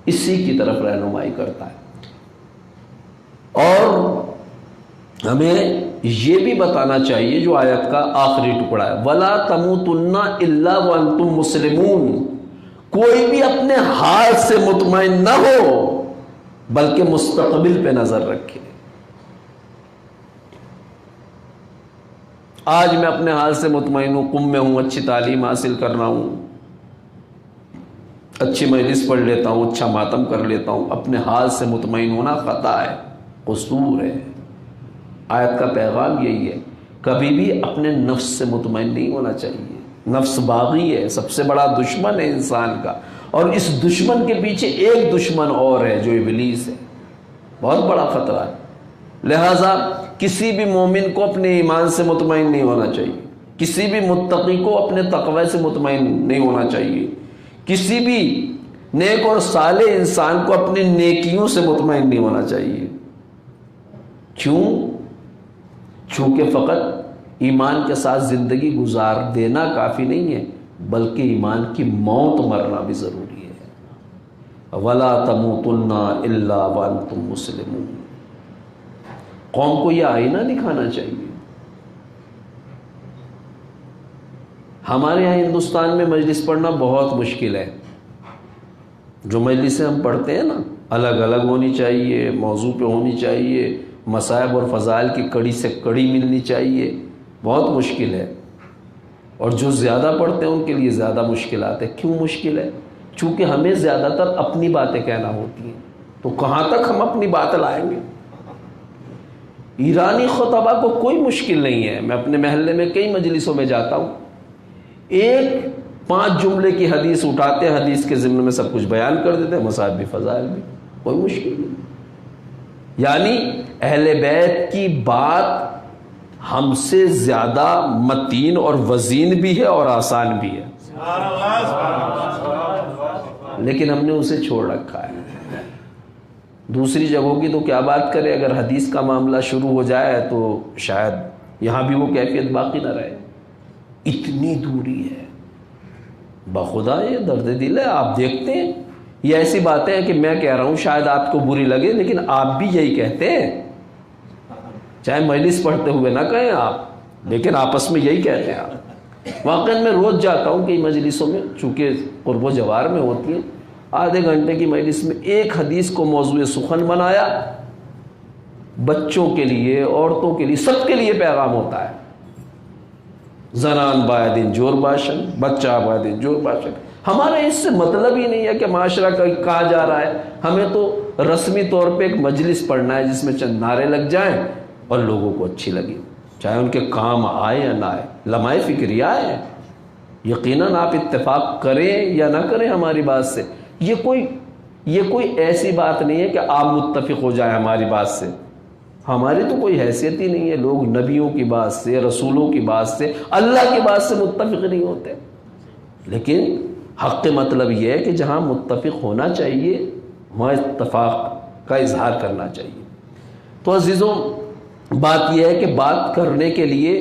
اسی کی طرف رہنمائی کرتا ہے۔ اور ہمیں یہ بھی بتانا چاہیے جو آیت کا آخری ٹکڑا ہے، وَلَا تَمُوتُنَّ إِلَّا وَأَنْتُمْ مُسْلِمُونَ، کوئی بھی اپنے حال سے مطمئن نہ ہو بلکہ مستقبل پہ نظر رکھے۔ آج میں اپنے حال سے مطمئن ہوں، قم میں ہوں، اچھی تعلیم حاصل کر رہا ہوں، اچھی مجلس پڑھ لیتا ہوں، اچھا ماتم کر لیتا ہوں، اپنے حال سے مطمئن ہونا خطا ہے، قصور ہے۔ آیت کا پیغام یہی ہے، کبھی بھی اپنے نفس سے مطمئن نہیں ہونا چاہیے۔ نفس باغی ہے، سب سے بڑا دشمن ہے انسان کا، اور اس دشمن کے پیچھے ایک دشمن اور ہے جو ابلیس ہے، بہت بڑا خطرہ ہے۔ لہٰذا کسی بھی مومن کو اپنے ایمان سے مطمئن نہیں ہونا چاہیے، کسی بھی متقی کو اپنے تقوی سے مطمئن نہیں ہونا چاہیے، کسی بھی نیک اور صالح انسان کو اپنی نیکیوں سے مطمئن نہیں ہونا چاہیے۔ کیوں؟ چونکہ فقط ایمان کے ساتھ زندگی گزار دینا کافی نہیں ہے، بلکہ ایمان کی موت مرنا بھی ضروری ہے۔ وَلَا تَمُوتُنَّ إِلَّا وَأَنْتُمْ مُسْلِمُونَ۔ قوم کو یہ آئینہ دکھانا چاہیے۔ ہمارے یہاں ہندوستان میں مجلس پڑھنا بہت مشکل ہے۔ جو مجلسیں ہم پڑھتے ہیں نا، الگ الگ ہونی چاہیے، موضوع پہ ہونی چاہیے، مصائب اور فضائل کی کڑی سے کڑی ملنی چاہیے، بہت مشکل ہے۔ اور جو زیادہ پڑھتے ہیں ان کے لیے زیادہ مشکلات ہے۔ کیوں مشکل ہے؟ چونکہ ہمیں زیادہ تر اپنی باتیں کہنا ہوتی ہیں، تو کہاں تک ہم اپنی بات لائیں گے؟ ایرانی خطبہ کو کوئی مشکل نہیں ہے۔ میں اپنے محلے میں کئی مجلسوں میں جاتا ہوں، ایک 5 جملے کی حدیث اٹھاتے ہیں، حدیث کے ضمن میں سب کچھ بیان کر دیتے ہیں، مصائب بھی فضائل بھی، کوئی مشکل نہیں۔ یعنی اہل بیت کی بات ہم سے زیادہ متین اور وزین بھی ہے اور آسان بھی ہے، لیکن ہم نے اسے چھوڑ رکھا ہے۔ دوسری جگہوں کی تو کیا بات کرے، اگر حدیث کا معاملہ شروع ہو جائے تو شاید یہاں بھی وہ کیفیت باقی نہ رہے، اتنی دوری ہے۔ بخدا یہ درد دل ہے۔ آپ دیکھتے ہیں یہ ایسی باتیں ہیں کہ میں کہہ رہا ہوں شاید آپ کو بری لگے، لیکن آپ بھی یہی کہتے ہیں، چاہے مجلس پڑھتے ہوئے نہ کہیں آپ، لیکن آپس میں یہی کہتے ہیں آپ۔ واقعی میں روز جاتا ہوں کئی مجلسوں میں، چونکہ قرب و جوار میں ہوتی ہیں، آدھے گھنٹے کی مجلس میں ایک حدیث کو موضوع سخن بنایا، بچوں کے لیے، عورتوں کے لیے، سب کے لیے پیغام ہوتا ہے۔ زنان بائدین جور باشن، بچہ بائدین جور باشن۔ ہمارا اس سے مطلب ہی نہیں ہے کہ معاشرہ کہاں جا رہا ہے، ہمیں تو رسمی طور پہ ایک مجلس پڑھنا ہے جس میں چند نعرے لگ جائیں اور لوگوں کو اچھی لگے، چاہے ان کے کام آئے یا نہ آئے، لمحہ فکریہ ہے۔ یقیناً آپ اتفاق کریں یا نہ کریں ہماری بات سے، یہ کوئی ایسی بات نہیں ہے کہ آپ متفق ہو جائیں ہماری بات سے، ہماری تو کوئی حیثیت ہی نہیں ہے۔ لوگ نبیوں کی بات سے، رسولوں کی بات سے، اللہ کی بات سے متفق نہیں ہوتے، لیکن حق مطلب یہ ہے کہ جہاں متفق ہونا چاہیے وہاں اتفاق کا اظہار کرنا چاہیے۔ تو عزیزوں، بات یہ ہے کہ بات کرنے کے لیے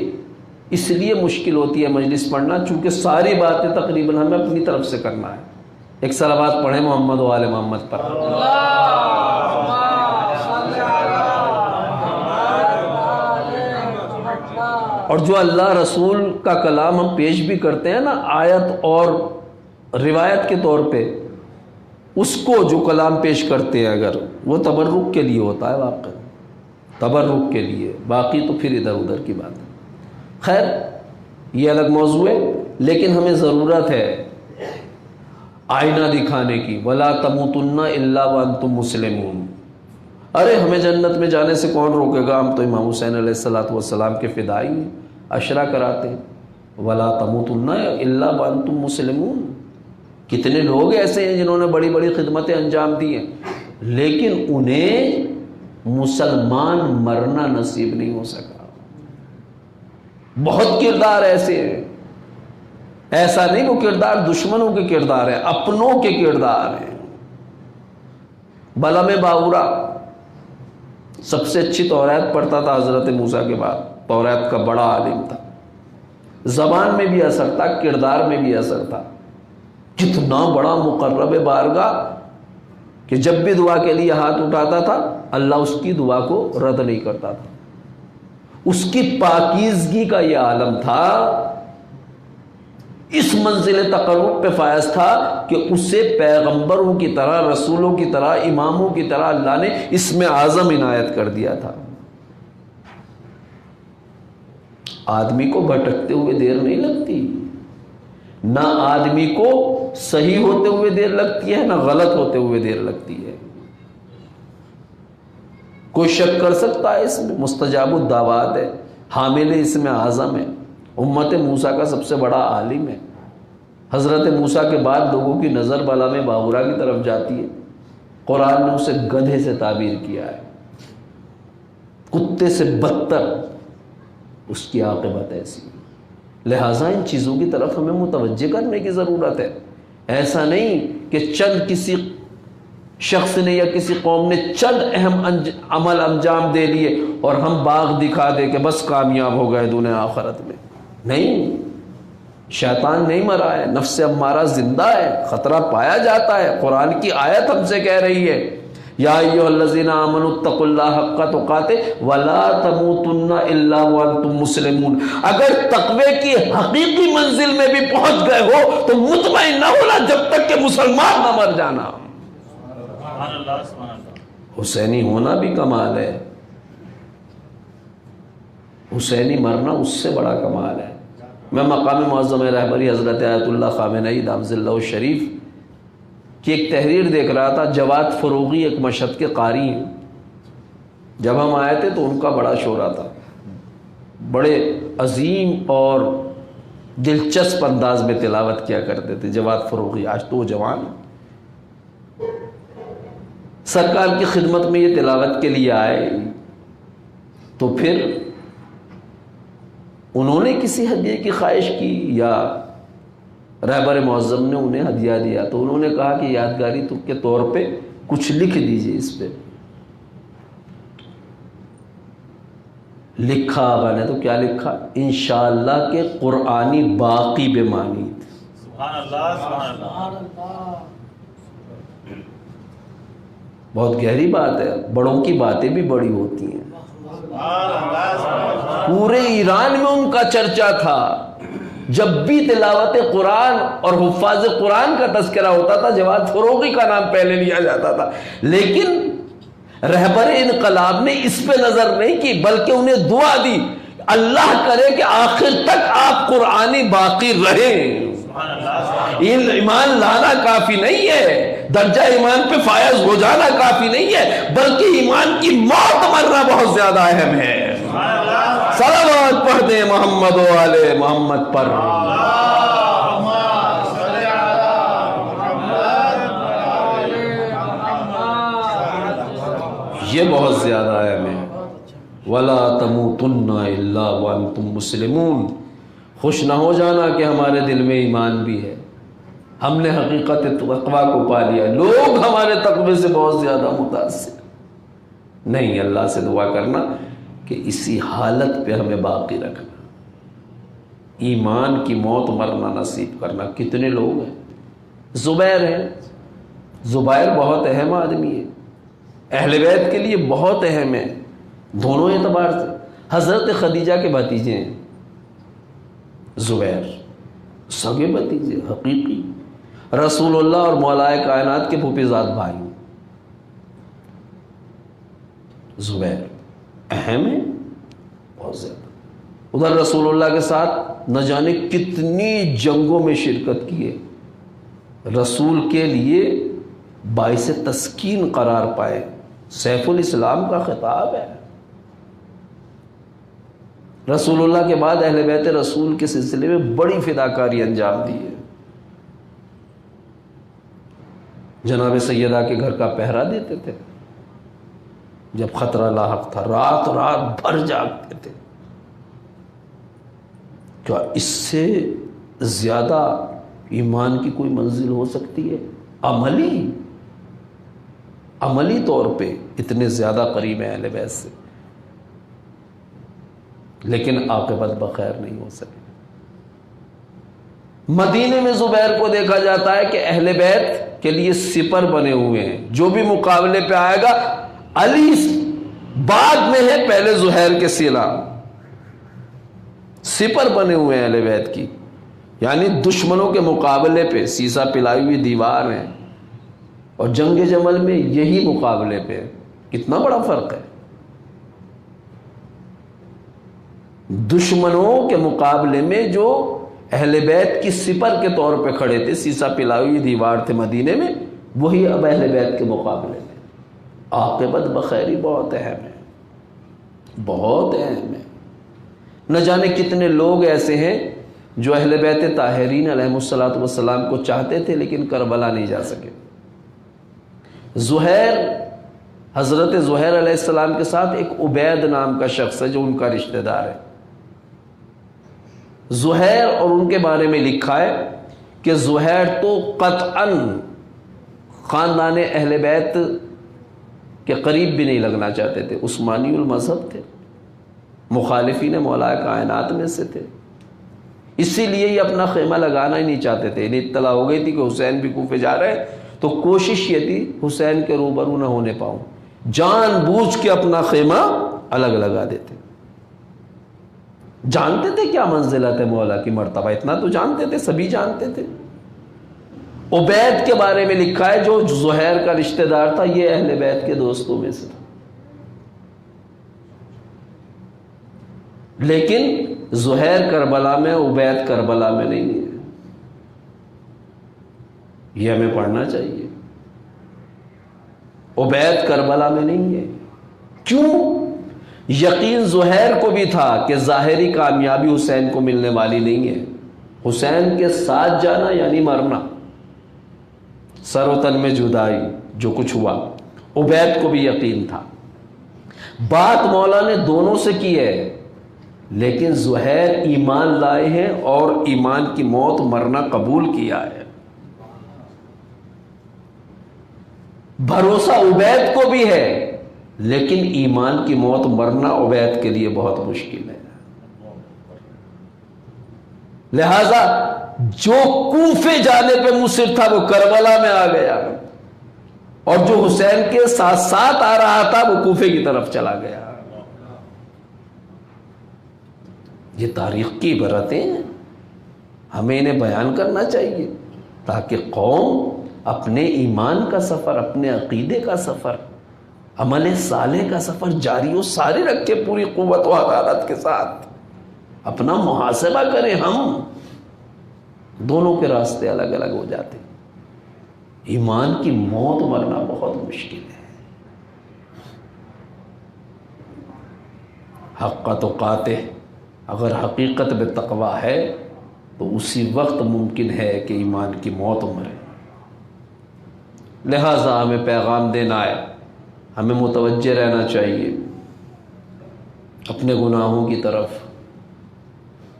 اس لیے مشکل ہوتی ہے مجلس پڑھنا، چونکہ ساری باتیں تقریباً ہمیں اپنی طرف سے کرنا ہے۔ ایک صلوات پڑھیں محمد و آل محمد پر۔ اور جو اللہ رسول کا کلام ہم پیش بھی کرتے ہیں نا، آیت اور روایت کے طور پہ، اس کو جو کلام پیش کرتے ہیں اگر وہ تبرک کے لیے ہوتا ہے، واقعی تبرک کے لیے، باقی تو پھر ادھر ادھر کی بات ہے۔ خیر یہ الگ موضوع ہے، لیکن ہمیں ضرورت ہے آئینہ دکھانے کی۔ وَلَا تَمُوتُنَّ إِلَّا وَأَنْتُمْ مُسْلِمُونَ۔ ارے ہمیں جنت میں جانے سے کون روکے گا، ہم تو امام حسین علیہ السلام کے فدائی ہیں، عشرہ کراتے ہیں۔ وَلَا تَمُوتُنَّ إِلَّا وَأَنْتُمْ مُسْلِمُونَ۔ کتنے لوگ ایسے ہیں جنہوں نے بڑی بڑی خدمتیں انجام دی ہیں، لیکن انہیں مسلمان مرنا نصیب نہیں ہو سکا۔ بہت کردار ایسے ہیں، ایسا نہیں وہ کردار دشمنوں کے کردار ہیں، اپنوں کے کردار ہیں۔ بلعم باورا سب سے اچھی توریت پڑھتا تھا حضرت موسیٰ کے بعد، توریت کا بڑا عالم تھا، زبان میں بھی اثر تھا، کردار میں بھی اثر تھا، کتنا بڑا مقرب بارگاہ کہ جب بھی دعا کے لیے ہاتھ اٹھاتا تھا اللہ اس کی دعا کو رد نہیں کرتا تھا۔ اس کی پاکیزگی کا یہ عالم تھا اس منزل تقرب پہ فائز تھا کہ اسے پیغمبروں کی طرح، رسولوں کی طرح، اماموں کی طرح اللہ نے اسم اعظم عنایت کر دیا تھا۔ آدمی کو بھٹکتے ہوئے دیر نہیں لگتی، نہ آدمی کو صحیح ہوتے ہوئے دیر لگتی ہے، نہ غلط ہوتے ہوئے دیر لگتی ہے۔ کوئی شک کر سکتا ہے اس میں؟ مستجاب الدعوات ہے، حامل اسم اعظم ہے، امت موسیٰ کا سب سے بڑا عالم ہے۔ حضرت موسیٰ کے بعد لوگوں کی نظر بلام باغورا کی طرف جاتی ہے، قرآن نے اسے گدھے سے تعبیر کیا ہے، کتے سے بدتر اس کی عاقبت ایسی۔ لہٰذا ان چیزوں کی طرف ہمیں متوجہ کرنے کی ضرورت ہے۔ ایسا نہیں کہ چند کسی شخص نے یا کسی قوم نے چند اہم عمل انجام دے لیے اور ہم باغ دکھا دے کہ بس کامیاب ہو گئے دنیا آخرت میں۔ نہیں، شیطان نہیں مرا ہے، نفس امارہ زندہ ہے، خطرہ پایا جاتا ہے۔ قرآن کی آیت ہم سے کہہ رہی ہے یا ایھا الذین آمنوا اتقوا اللہ حق تقاتہ ولا تموتن الا وانتم مسلمون۔ اگر تقوی کی حقیقی منزل میں بھی پہنچ گئے ہو تو مطمئن نہ ہونا جب تک کہ مسلمان نہ مر جانا۔ حسینی ہونا بھی کمال ہے، حسینی مرنا اس سے بڑا کمال ہے۔ میں مقام معظم رہبری حضرت آیت اللہ خامنئی دامت اللہ الشریف کی ایک تحریر دیکھ رہا تھا۔ جواد فروغی ایک مشہد کے قاری ہیں، جب ہم آئے تھے تو ان کا بڑا شورا تھا، بڑے عظیم اور دلچسپ انداز میں تلاوت کیا کرتے تھے جواد فروغی۔ آج تو وہ جوان ہیں، سرکار کی خدمت میں یہ تلاوت کے لیے آئے تو پھر انہوں نے کسی ہدیے کی خواہش کی یا رہبر معظم نے انہیں ہدیہ دیا تو انہوں نے کہا کہ یادگاری کے طور پہ کچھ لکھ دیجئے اس پہ۔ لکھا آقا نے تو کیا لکھا؟ انشاءاللہ کہ قرآنی باقی بے مانید۔ سبحان اللہ، سبحان اللہ۔ بہت گہری بات ہے، بڑوں کی باتیں بھی بڑی ہوتی ہیں۔ پورے ایران میں ان کا چرچا تھا، جب بھی تلاوت قرآن اور حفاظ قرآن کا تذکرہ ہوتا تھا جواد فروغی کا نام پہلے لیا جاتا تھا۔ لیکن رہبر انقلاب نے اس پہ نظر نہیں کی بلکہ انہیں دعا دی، اللہ کرے کہ آخر تک آپ قرآنی باقی رہیں۔ ایمان لانا کافی نہیں ہے، درجہ ایمان پہ فائز ہو جانا کافی نہیں ہے، بلکہ ایمان کی موت مرنا بہت زیادہ اہم ہے۔ صلوات پڑھ دیں محمد و آل محمد پر۔ یہ بہت زیادہ اہم ہے۔ وَلَا تَمُوتُنَّ إِلَّا وَأَنْتُمْ مُسْلِمُونَ۔ خوش نہ ہو جانا کہ ہمارے دل میں ایمان بھی ہے، ہم نے حقیقت تقویٰ کو پا لیا، لوگ ہمارے تقوی سے بہت زیادہ متاثر نہیں۔ اللہ سے دعا کرنا کہ اسی حالت پہ ہمیں باقی رکھنا، ایمان کی موت مرنا نصیب کرنا۔ کتنے لوگ ہیں؟ زبیر ہیں، زبیر بہت اہم آدمی ہے، اہل بیت کے لیے بہت اہم ہے دونوں اعتبار سے۔ حضرت خدیجہ کے بھتیجے ہیں زبیر، سگے بھتیجے حقیقی، رسول اللہ اور مولا کائنات کے پھوپھیزاد بھائی۔ زبیر اہم ہے بہت زیادہ، ادھر رسول اللہ کے ساتھ نہ جانے کتنی جنگوں میں شرکت کی ہے، رسول کے لیے باعث تسکین قرار پائے، سیف الاسلام کا خطاب ہے۔ رسول اللہ کے بعد اہل بیت رسول کے سلسلے میں بڑی فداکاری انجام دی ہے۔ جناب سیدہ کے گھر کا پہرا دیتے تھے، جب خطرہ لاحق تھا رات بھر جاگتے تھے۔ کیا اس سے زیادہ ایمان کی کوئی منزل ہو سکتی ہے؟ عملی طور پہ اتنے زیادہ قریب ہیں اہل بیت سے، لیکن عاقبت بخیر نہیں ہو سکی۔ مدینے میں زبیر کو دیکھا جاتا ہے کہ اہل بیت کے لیے سپر بنے ہوئے ہیں، جو بھی مقابلے پہ آئے گا، علی بعد میں ہے پہلے زہیر کے سینا، سپر بنے ہوئے ہیں اہل بیت کی۔ یعنی دشمنوں کے مقابلے پہ سیسا پلائی ہوئی دیوار ہے، اور جنگ جمل میں یہی مقابلے پہ، کتنا بڑا فرق ہے۔ دشمنوں کے مقابلے میں جو اہل بیت کی سپر کے طور پہ کھڑے تھے، سیسا پلائی ہوئی دیوار تھے مدینے میں، وہی اب اہل بیت کے مقابلے میں۔ عاقبت بخیری بہت اہم ہے، بہت اہم ہے۔ نہ جانے کتنے لوگ ایسے ہیں جو اہل بیت طاہرین علیہم الصلوۃ والسلام کو چاہتے تھے لیکن کربلا نہیں جا سکے۔ حضرت زہیر علیہ السلام کے ساتھ ایک عبید نام کا شخص ہے جو ان کا رشتہ دار ہے۔ زہیر اور ان کے بارے میں لکھا ہے کہ زہیر تو قطعاً خاندان اہل بیت کے قریب بھی نہیں لگنا چاہتے تھے، عثمانی المذہب تھے، مخالفین مولا کائنات میں سے تھے، اسی لیے یہ اپنا خیمہ لگانا ہی نہیں چاہتے تھے۔ انہیں اطلاع ہو گئی تھی کہ حسین بھی کوفے جا رہے ہیں، تو کوشش یہ تھی حسین کے روبرو نہ ہونے پاؤں، جان بوجھ کے اپنا خیمہ الگ لگا دیتے۔ جانتے تھے کیا منزلت ہے مولا کی، مرتبہ اتنا تو جانتے تھے، سبھی جانتے تھے۔ عبید کے بارے میں لکھا ہے جو زہیر کا رشتہ دار تھا، یہ اہل بیت کے دوستوں میں سے تھا، لیکن زہیر کربلا میں، عبید کربلا میں نہیں ہے۔ یہ ہمیں پڑھنا چاہیے۔ عبید کربلا میں نہیں ہے، کیوں؟ یقین زہیر کو بھی تھا کہ ظاہری کامیابی حسین کو ملنے والی نہیں ہے، حسین کے ساتھ جانا یعنی مرنا، سر و تن میں جدائی، جو کچھ ہوا۔ عبید کو بھی یقین تھا۔ بات مولا نے دونوں سے کی ہے، لیکن زہیر ایمان لائے ہیں اور ایمان کی موت مرنا قبول کیا ہے۔ بھروسہ عبید کو بھی ہے، لیکن ایمان کی موت مرنا عبید کے لیے بہت مشکل ہے۔ لہذا جو کوفے جانے پہ مصر تھا وہ کربلا میں آ گیا، اور جو حسین کے ساتھ ساتھ آ رہا تھا وہ کوفے کی طرف چلا گیا۔ یہ تاریخ کی عبرتیں ہیں، ہمیں انہیں بیان کرنا چاہیے تاکہ قوم اپنے ایمان کا سفر، اپنے عقیدے کا سفر، عمل صالح کا سفر جاری و ساری رکھے، پوری قوت و حرارت کے ساتھ اپنا محاسبہ کریں۔ ہم دونوں کے راستے الگ الگ ہو جاتے ہیں۔ ایمان کی موت مرنا بہت مشکل ہے۔ حق تقاتہ، اگر حقیقت میں تقویٰ ہے تو اسی وقت ممکن ہے کہ ایمان کی موت مرے۔ لہذا ہمیں پیغام دینا ہے، ہمیں متوجہ رہنا چاہیے اپنے گناہوں کی طرف،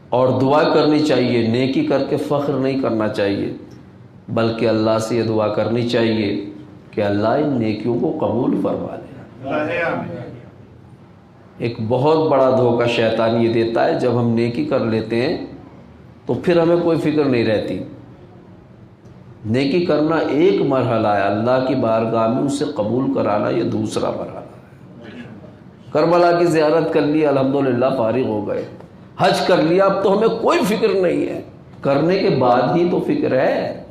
اور دعا کرنی چاہیے، نیکی کر کے فخر نہیں کرنا چاہیے، بلکہ اللہ سے یہ دعا کرنی چاہیے کہ اللہ ان نیکیوں کو قبول فرما لے۔ ایک بہت بڑا دھوکہ شیطان یہ دیتا ہے، جب ہم نیکی کر لیتے ہیں تو پھر ہمیں کوئی فکر نہیں رہتی۔ نیکی کرنا ایک مرحلہ ہے، اللہ کی بارگاہ میں اسے قبول کرانا یہ دوسرا مرحلہ ہے۔ کربلا کی زیارت کر لی، الحمدللہ فارغ ہو گئے، حج کر لیا، اب تو ہمیں کوئی فکر نہیں ہے، کرنے کے بعد ہی تو فکر ہے،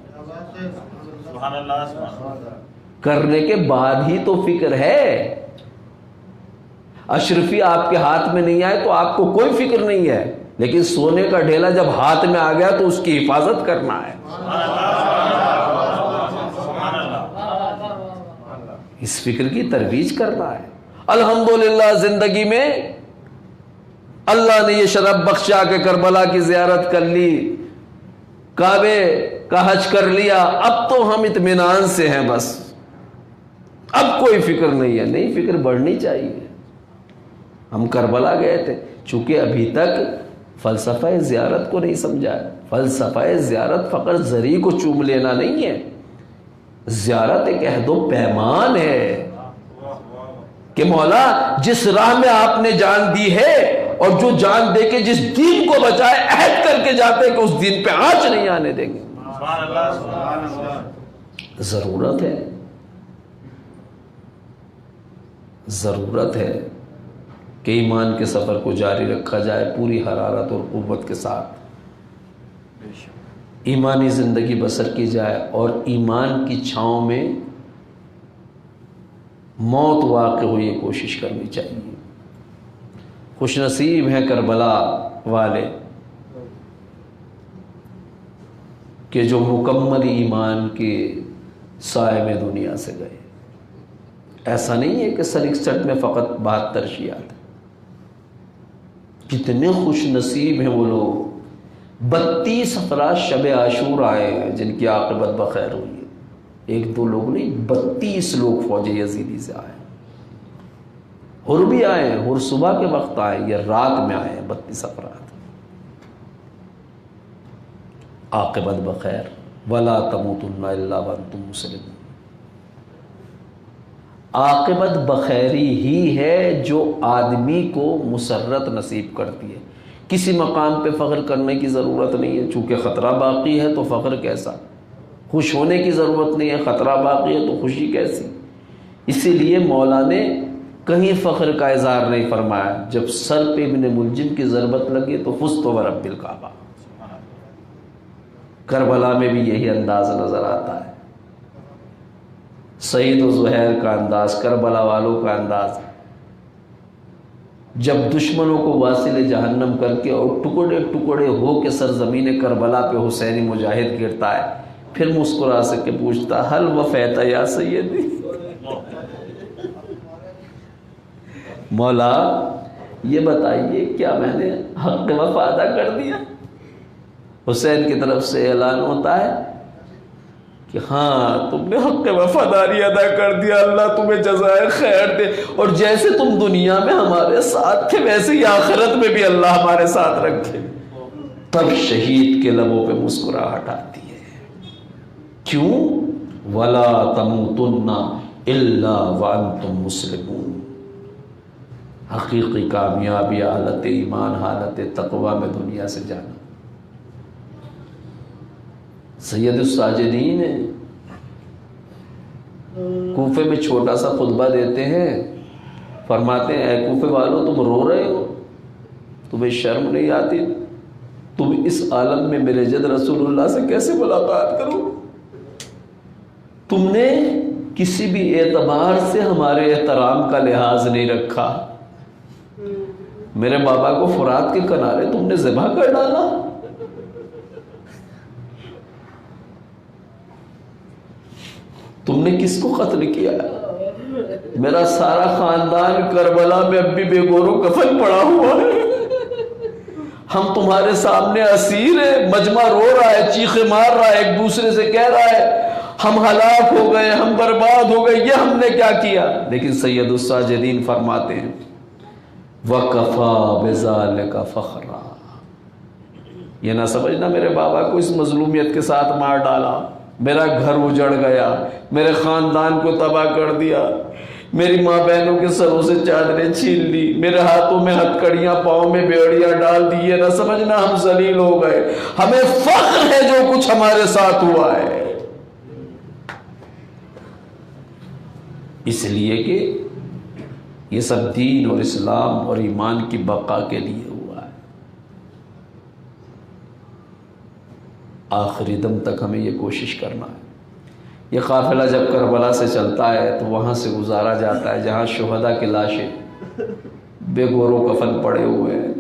کرنے کے بعد ہی تو فکر ہے۔ اشرفی آپ کے ہاتھ میں نہیں آئے تو آپ کو کوئی فکر نہیں ہے، لیکن سونے کا ڈھیلا جب ہاتھ میں آ گیا تو اس کی حفاظت کرنا ہے۔ اس فکر کی ترویج کرنا ہے۔ الحمدللہ زندگی میں اللہ نے یہ شرف بخشا کہ کربلا کی زیارت کر لی، کعبے کا حج کر لیا، اب تو ہم اطمینان سے ہیں، بس اب کوئی فکر نہیں ہے۔ نہیں، فکر بڑھنی چاہیے۔ ہم کربلا گئے تھے، چونکہ ابھی تک فلسفہ زیارت کو نہیں سمجھا ہے۔ فلسفہ زیارت فقط زری کو چوم لینا نہیں ہے، زیارت ایک عہد و پیمان ہے کہ مولا جس راہ میں آپ نے جان دی ہے، اور جو جان دے کے جس دین کو بچائے، عہد کر کے جاتے کہ اس دین پہ آنچ نہیں آنے دیں گے۔ ضرورت ہے، ضرورت ہے کہ ایمان کے سفر کو جاری رکھا جائے پوری حرارت اور قوت کے ساتھ۔ ایمانی زندگی بسر کی جائے اور ایمان کی چھاؤں میں موت واقع ہوئی یہ کوشش کرنی چاہیے۔ خوش نصیب ہیں کربلا والے کہ جو مکمل ایمان کے سائے میں دنیا سے گئے۔ ایسا نہیں ہے کہ سن 61 میں فقط 72 شیعہ تھے۔ کتنے خوش نصیب ہیں وہ لوگ، 32 افراد شب عاشور آئے ہیں جن کی عاقبت بخیر ہوئی ہے۔ ایک دو لوگ نہیں، 32 لوگ فوج یزیدی سے آئے ہیں۔ ہر بھی آئے ہیں، ہر صبح کے وقت آئے، یہ رات میں آئے ہیں 32 افراد۔ عاقبت بخیر، وَلَا تَمُوتُنَّ إِلَّا وَأَنْتُمْ مُسْلِمُونَ۔ عاقبت بخیری ہی ہے جو آدمی کو مسرت نصیب کرتی ہے۔ کسی مقام پہ فخر کرنے کی ضرورت نہیں ہے، چونکہ خطرہ باقی ہے تو فخر کیسا؟ خوش ہونے کی ضرورت نہیں ہے، خطرہ باقی ہے تو خوشی کیسی؟ اسی لیے مولا نے کہیں فخر کا اظہار نہیں فرمایا۔ جب سر پہ ابن ملجم کی ضربت لگی تو فزت ورب الکعبہ۔ کربلا میں بھی یہی انداز نظر آتا ہے، سعید و زہیر کا انداز، کربلا والوں کا انداز۔ جب دشمنوں کو واصل جہنم کر کے اور ٹکڑے ٹکڑے ہو کے سرزمین کربلا پہ حسینی مجاہد گرتا ہے، پھر مسکرا کے پوچھتا حل وفیت یا سیدی، مولا یہ بتائیے کیا میں نے حق وفا ادا کر دیا؟ حسین کی طرف سے اعلان ہوتا ہے کہ ہاں تم نے حق وفاداری ادا کر دیا، اللہ تمہیں جزائے خیر دے، اور جیسے تم دنیا میں ہمارے ساتھ تھے ویسے ہی آخرت میں بھی اللہ ہمارے ساتھ رکھے۔ تب شہید کے لبوں پہ مسکراہٹ آتی ہے۔ کیوں؟ وَلَا تَمُوتُنَّ إِلَّا وَأَنْتُمْ مُسْلِمُونَ۔ حقیقی کامیابی حالت ایمان، حالت تقوی میں دنیا سے جانا۔ سید الساجدین ہیں، کوفے میں چھوٹا سا خطبہ دیتے ہیں، فرماتے ہیں اے کوفے والوں تم رو رہے ہو، تمہیں شرم نہیں آتی؟ تم اس عالم میں میرے جد رسول اللہ سے کیسے ملاقات کرو؟ تم نے کسی بھی اعتبار سے ہمارے احترام کا لحاظ نہیں رکھا، میرے بابا کو فرات کے کنارے تم نے ذبح کر ڈالا۔ تم نے کس کو قتل کیا؟ میرا سارا خاندان کربلا میں اب بھی بے گور و کفن پڑا ہوا ہے، ہم تمہارے سامنے اسیر ہیں، مجمع رو رہا ہے، چیخے مار رہا ہے، ایک دوسرے سے کہہ رہا ہے ہم ہلاک ہو گئے، ہم برباد ہو گئے، یہ ہم نے کیا کیا؟ لیکن سید الساجدین فرماتے ہیں وَكَفَى بِذَلِكَ فَخْرًا۔ یہ نہ سمجھنا میرے بابا کو اس مظلومیت کے ساتھ مار ڈالا، میرا گھر اجڑ گیا، میرے خاندان کو تباہ کر دیا، میری ماں بہنوں کے سروں سے چادریں چھین لی، میرے ہاتھوں میں ہتکڑیاں، پاؤں میں بیڑیاں ڈال دی، یہ نہ سمجھنا ہم ذلیل ہو گئے، ہمیں فخر ہے جو کچھ ہمارے ساتھ ہوا ہے، اس لیے کہ یہ سب دین اور اسلام اور ایمان کی بقا کے لیے ہوا ہے۔ آخری دم تک ہمیں یہ کوشش کرنا ہے۔ یہ قافلہ جب کربلا سے چلتا ہے تو وہاں سے گزارا جاتا ہے جہاں شہداء کی لاشیں بے گور و کفن پڑے ہوئے ہیں۔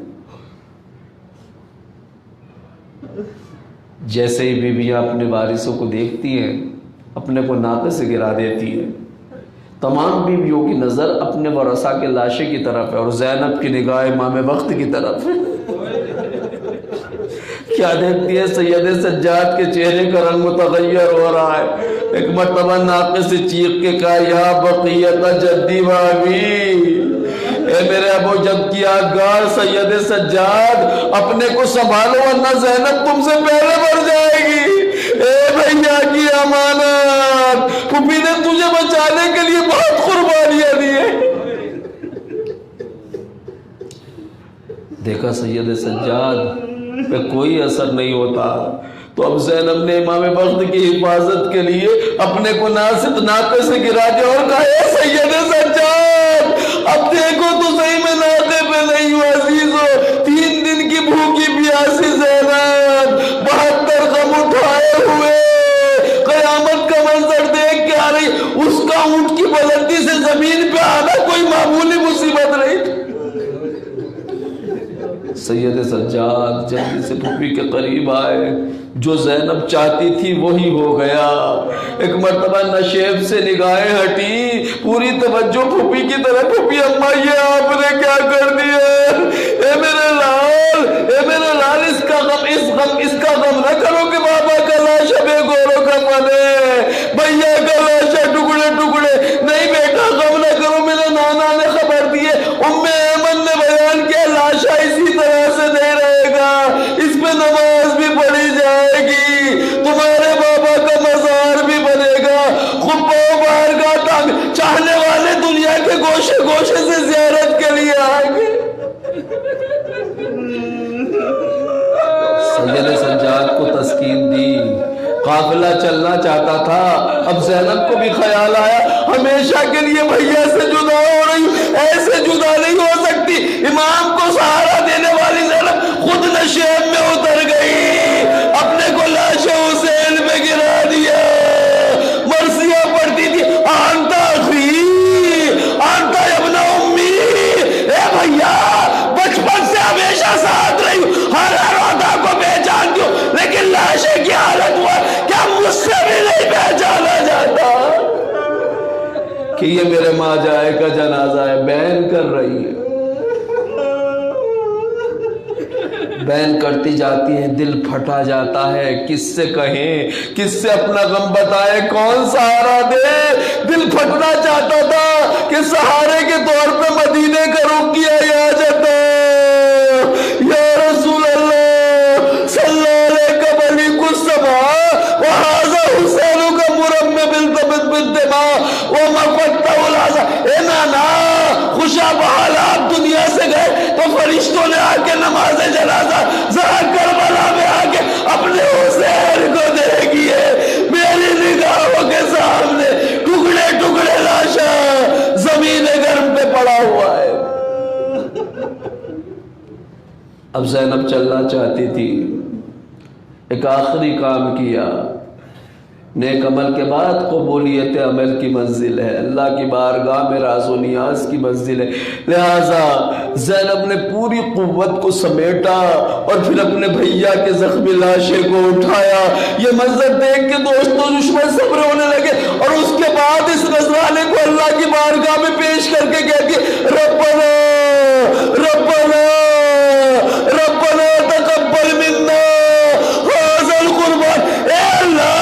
جیسے ہی بیویاں اپنے وارثوں کو دیکھتی ہیں اپنے کو ناقے سے گرا دیتی ہیں، تمام بیویوں کی نظر اپنے ورثاء کے لاشیں کی طرف ہے اور زینب کی نگاہ امام وقت کی طرف ہے۔ کیا دیکھتی ہے؟ سید سجاد کے چہرے کا رنگ متغیر ہو رہا ہے۔ ایک مرتبہ ناقے سے چیخ کے کہا یا بقیت جدی و ابی، اے میرے ابو جد کی آگار سید سجاد اپنے کو سنبھالو ورنہ زینب تم سے پہلے مر جائے گی، اے بھیا کی امانت، پھوپھی نے تجھے بچانے کے لیے بہت قربانیاں دی ہیں۔ دیکھا سید سجاد پہ کوئی اثر نہیں ہوتا تو اب زینب نے امام وقت کی حفاظت کے لیے اپنے کو ناقے سے گرا دیا اور کہا اے سید سجاد اب دیکھو تو صحیح میں ناقے پہ نہیں ہوں عزیزو، 3 دن کی بھوکی پیاسی زینب 72 غم اٹھا زمین پہ آنا کوئی معمولی مصیبت نہیں تھی۔ سید سجاد جلدی سے پھوپھی کے قریب آئے، جو زینب چاہتی تھی وہی ہو گیا۔ ایک مرتبہ نشیب سے نگاہیں ہٹی، پوری توجہ پھوپھی کی طرف، پھوپھی اماں یہ آپ نے کیا کر دیا؟ اے میرے لال، اے میرے لال، اس کا غم نہ کرو کہ بابا کا لاشا بے گوروں کا بنے، بھیا کا لاشا ٹکڑے ٹکڑے، نہیں بیٹا غم نہ کرو، میرے نانا نے خبر دی ہے، ام ایمن نے بیان کیا لاشا اسی طرح سے نہیں رہے گا، اس پہ نماز بھی پڑھی جائے گی، تمہارے بابا کا مزار بھی بنے گا، خبا بارگاہ تک چاہنے والے دنیا کے گوشے گوشے سے زیارت کے لیے آئیں گے۔ سید سجاد کو تسکین دی، قافلہ چلنا چاہتا تھا، اب زینب کو بھی خیال آیا ہمیشہ کے لیے بھیا سے جدا ہو رہی، ایسے جدا نہیں ہو سکتی۔ امام کو سہارا دینے والی زینب خود نشیب میں اتر گئی، اپنے کو لاش حسین میں گرا دیا، مرثیہ پڑھتی تھی، آنتا اخی آنتا ابن امی، اے بھیا بچپن سے ہمیشہ ساتھ رہی ہوں، ہر ادا کو پہچانتی ہوں، لیکن لاشے کی حالت ہوا کیا مجھ سے بھی نہیں پہچانا جاتا کہ یہ میرے ماں جائے کا جنازہ ہے، بین کر رہی ہے، بین کرتی جاتی ہے، دل پھٹا جاتا ہے، کس سے کہیں، کس سے اپنا غم بتائے، کون سہارا دے؟ دل پھٹنا چاہتا تھا کہ سہارے کے طور پہ مدینے کا رخ کیا یا جاتا، یا رسول اللہ صلی اللہ علیہ وسلم السما وہذا حسین کا مرمم بالدماء ومفتح العزا، اے نانا خوشا بحال آپ دنیا سے گئے تو فرشتوں نے آ کے نماز جنازہ ذرا کربلا میں آ کے اپنے حسین کو دیکھیے، میری نگاہوں کے سامنے ٹکڑے ٹکڑے لاشا زمین گرم پہ پڑا ہوا ہے۔ اب زینب چلنا چاہتی تھی، ایک آخری کام کیا، نیک عمل کے بعد قبولیت عمل کی منزل ہے، اللہ کی بارگاہ میں راز و نیاز کی منزل ہے، لہٰذا زینب نے پوری قوت کو سمیٹا اور پھر اپنے بھیا کے زخمی لاشے کو اٹھایا۔ یہ منظر دیکھ کے دوستوں دشمن صبر ہونے لگے، اور اس کے بعد اس نذرانے کو اللہ کی بارگاہ میں پیش کر کے کہتی ہے ربنا ربنا ربنا تقبل منا هذا القربان، اے اللہ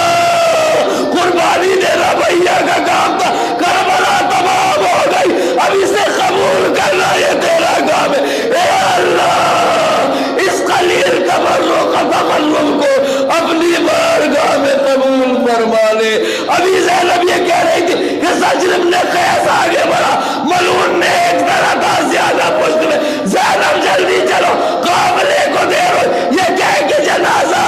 قربانی دینا بھیا کا کام تھا، کربلا تمام ہو گئی، اب اسے قبول کرنا یہ تیرا کام ہے، اے اللہ اس قلیل تبرک کو اپنی بارگاہ میں قبول فرما لے۔ ابھی زینب یہ کہہ رہی تھی کہ سجرم نے قیس آگے بڑھا، ملعون نے ایک طرح تھا زیادہ پشت میں، زینب جلدی چلو قافلے کو دیر ہو، یہ کہہ کے جنازہ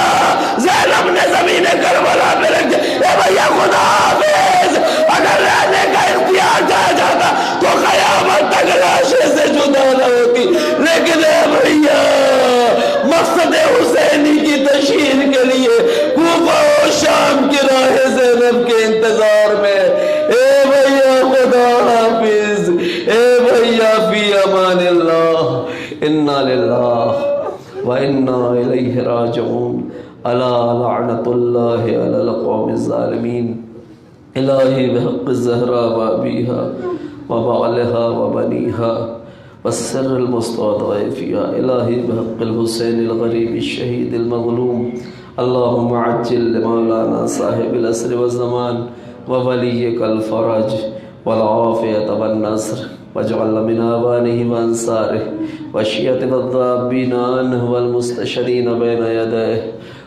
زینب نے زمین کربلا پہ رکھ دیا۔ اے بھیا خدا حافظ، اگر رہنے کا اختیار چاہ جاتا تو قیامت تک لاشے سے جدا نہ ہوتی، لیکن اے بھیا مقصد حسینی کی تشہیر کے لیے کوفہ و شام کی راہ زینب کے انتظار میں، اے بھیا خدا حافظ، اے بھیا فی امان اللہ، انا للہ وَإِنَّا إِلَيْهِ رَاجِعُونَ، أَلَا لَعْنَةُ اللَّهِ عَلَى الْقَوْمِ الظَّالِمِينَ۔ الہی بحق الزہرا وابیہا وبعلہا وبنیہا والسر المستودع فیہا، الہی بحق الحسین الغریب الشہید المظلوم، اللہم عجل لمولانا صاحب العصر والزمان وولیک الفرج والعافیت والنصر، واجعل من آبانہ وانصارہ وشیعت والذابین عنہ والمستشرین بین یدیہ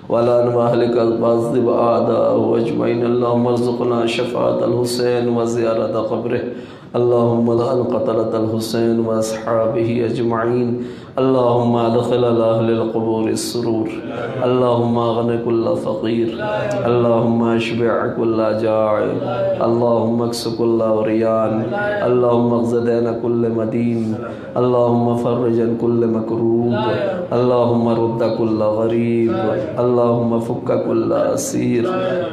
ولا نمہلک الباذب اعداء اجمعین، اللہم ارزقنا شفاعت الحسین وزیارت قبرہ، اللہم لعن قتلۃ الحسین واصحابہ اجمعین، اللہم ادخل علی اہل القبور السرور، اللہم اغن کل فقیر، اللہم اشبع کل جائع، اللہم اکس کل عریان، اللہم اغز دین کل مدین، اللہم فرج عن کل مکروب، اللہم رد کل غریب، اللہم فک کل اسیر،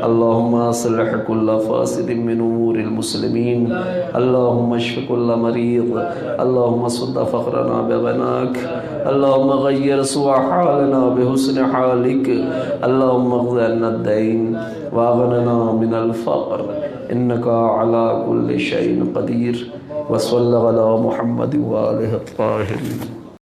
اللہم اصلح کل فاسد من امور المسلمین، اللہم اللهم اشف كل مريض، اللهم صد فقرنا بغناك، اللهم غير سوء حالنا بحسن حالك، اللهم اقض عنا الدين واغننا من الفقر إنك على كل شيء قدير. وصلى على محمد وآله الطاهرين.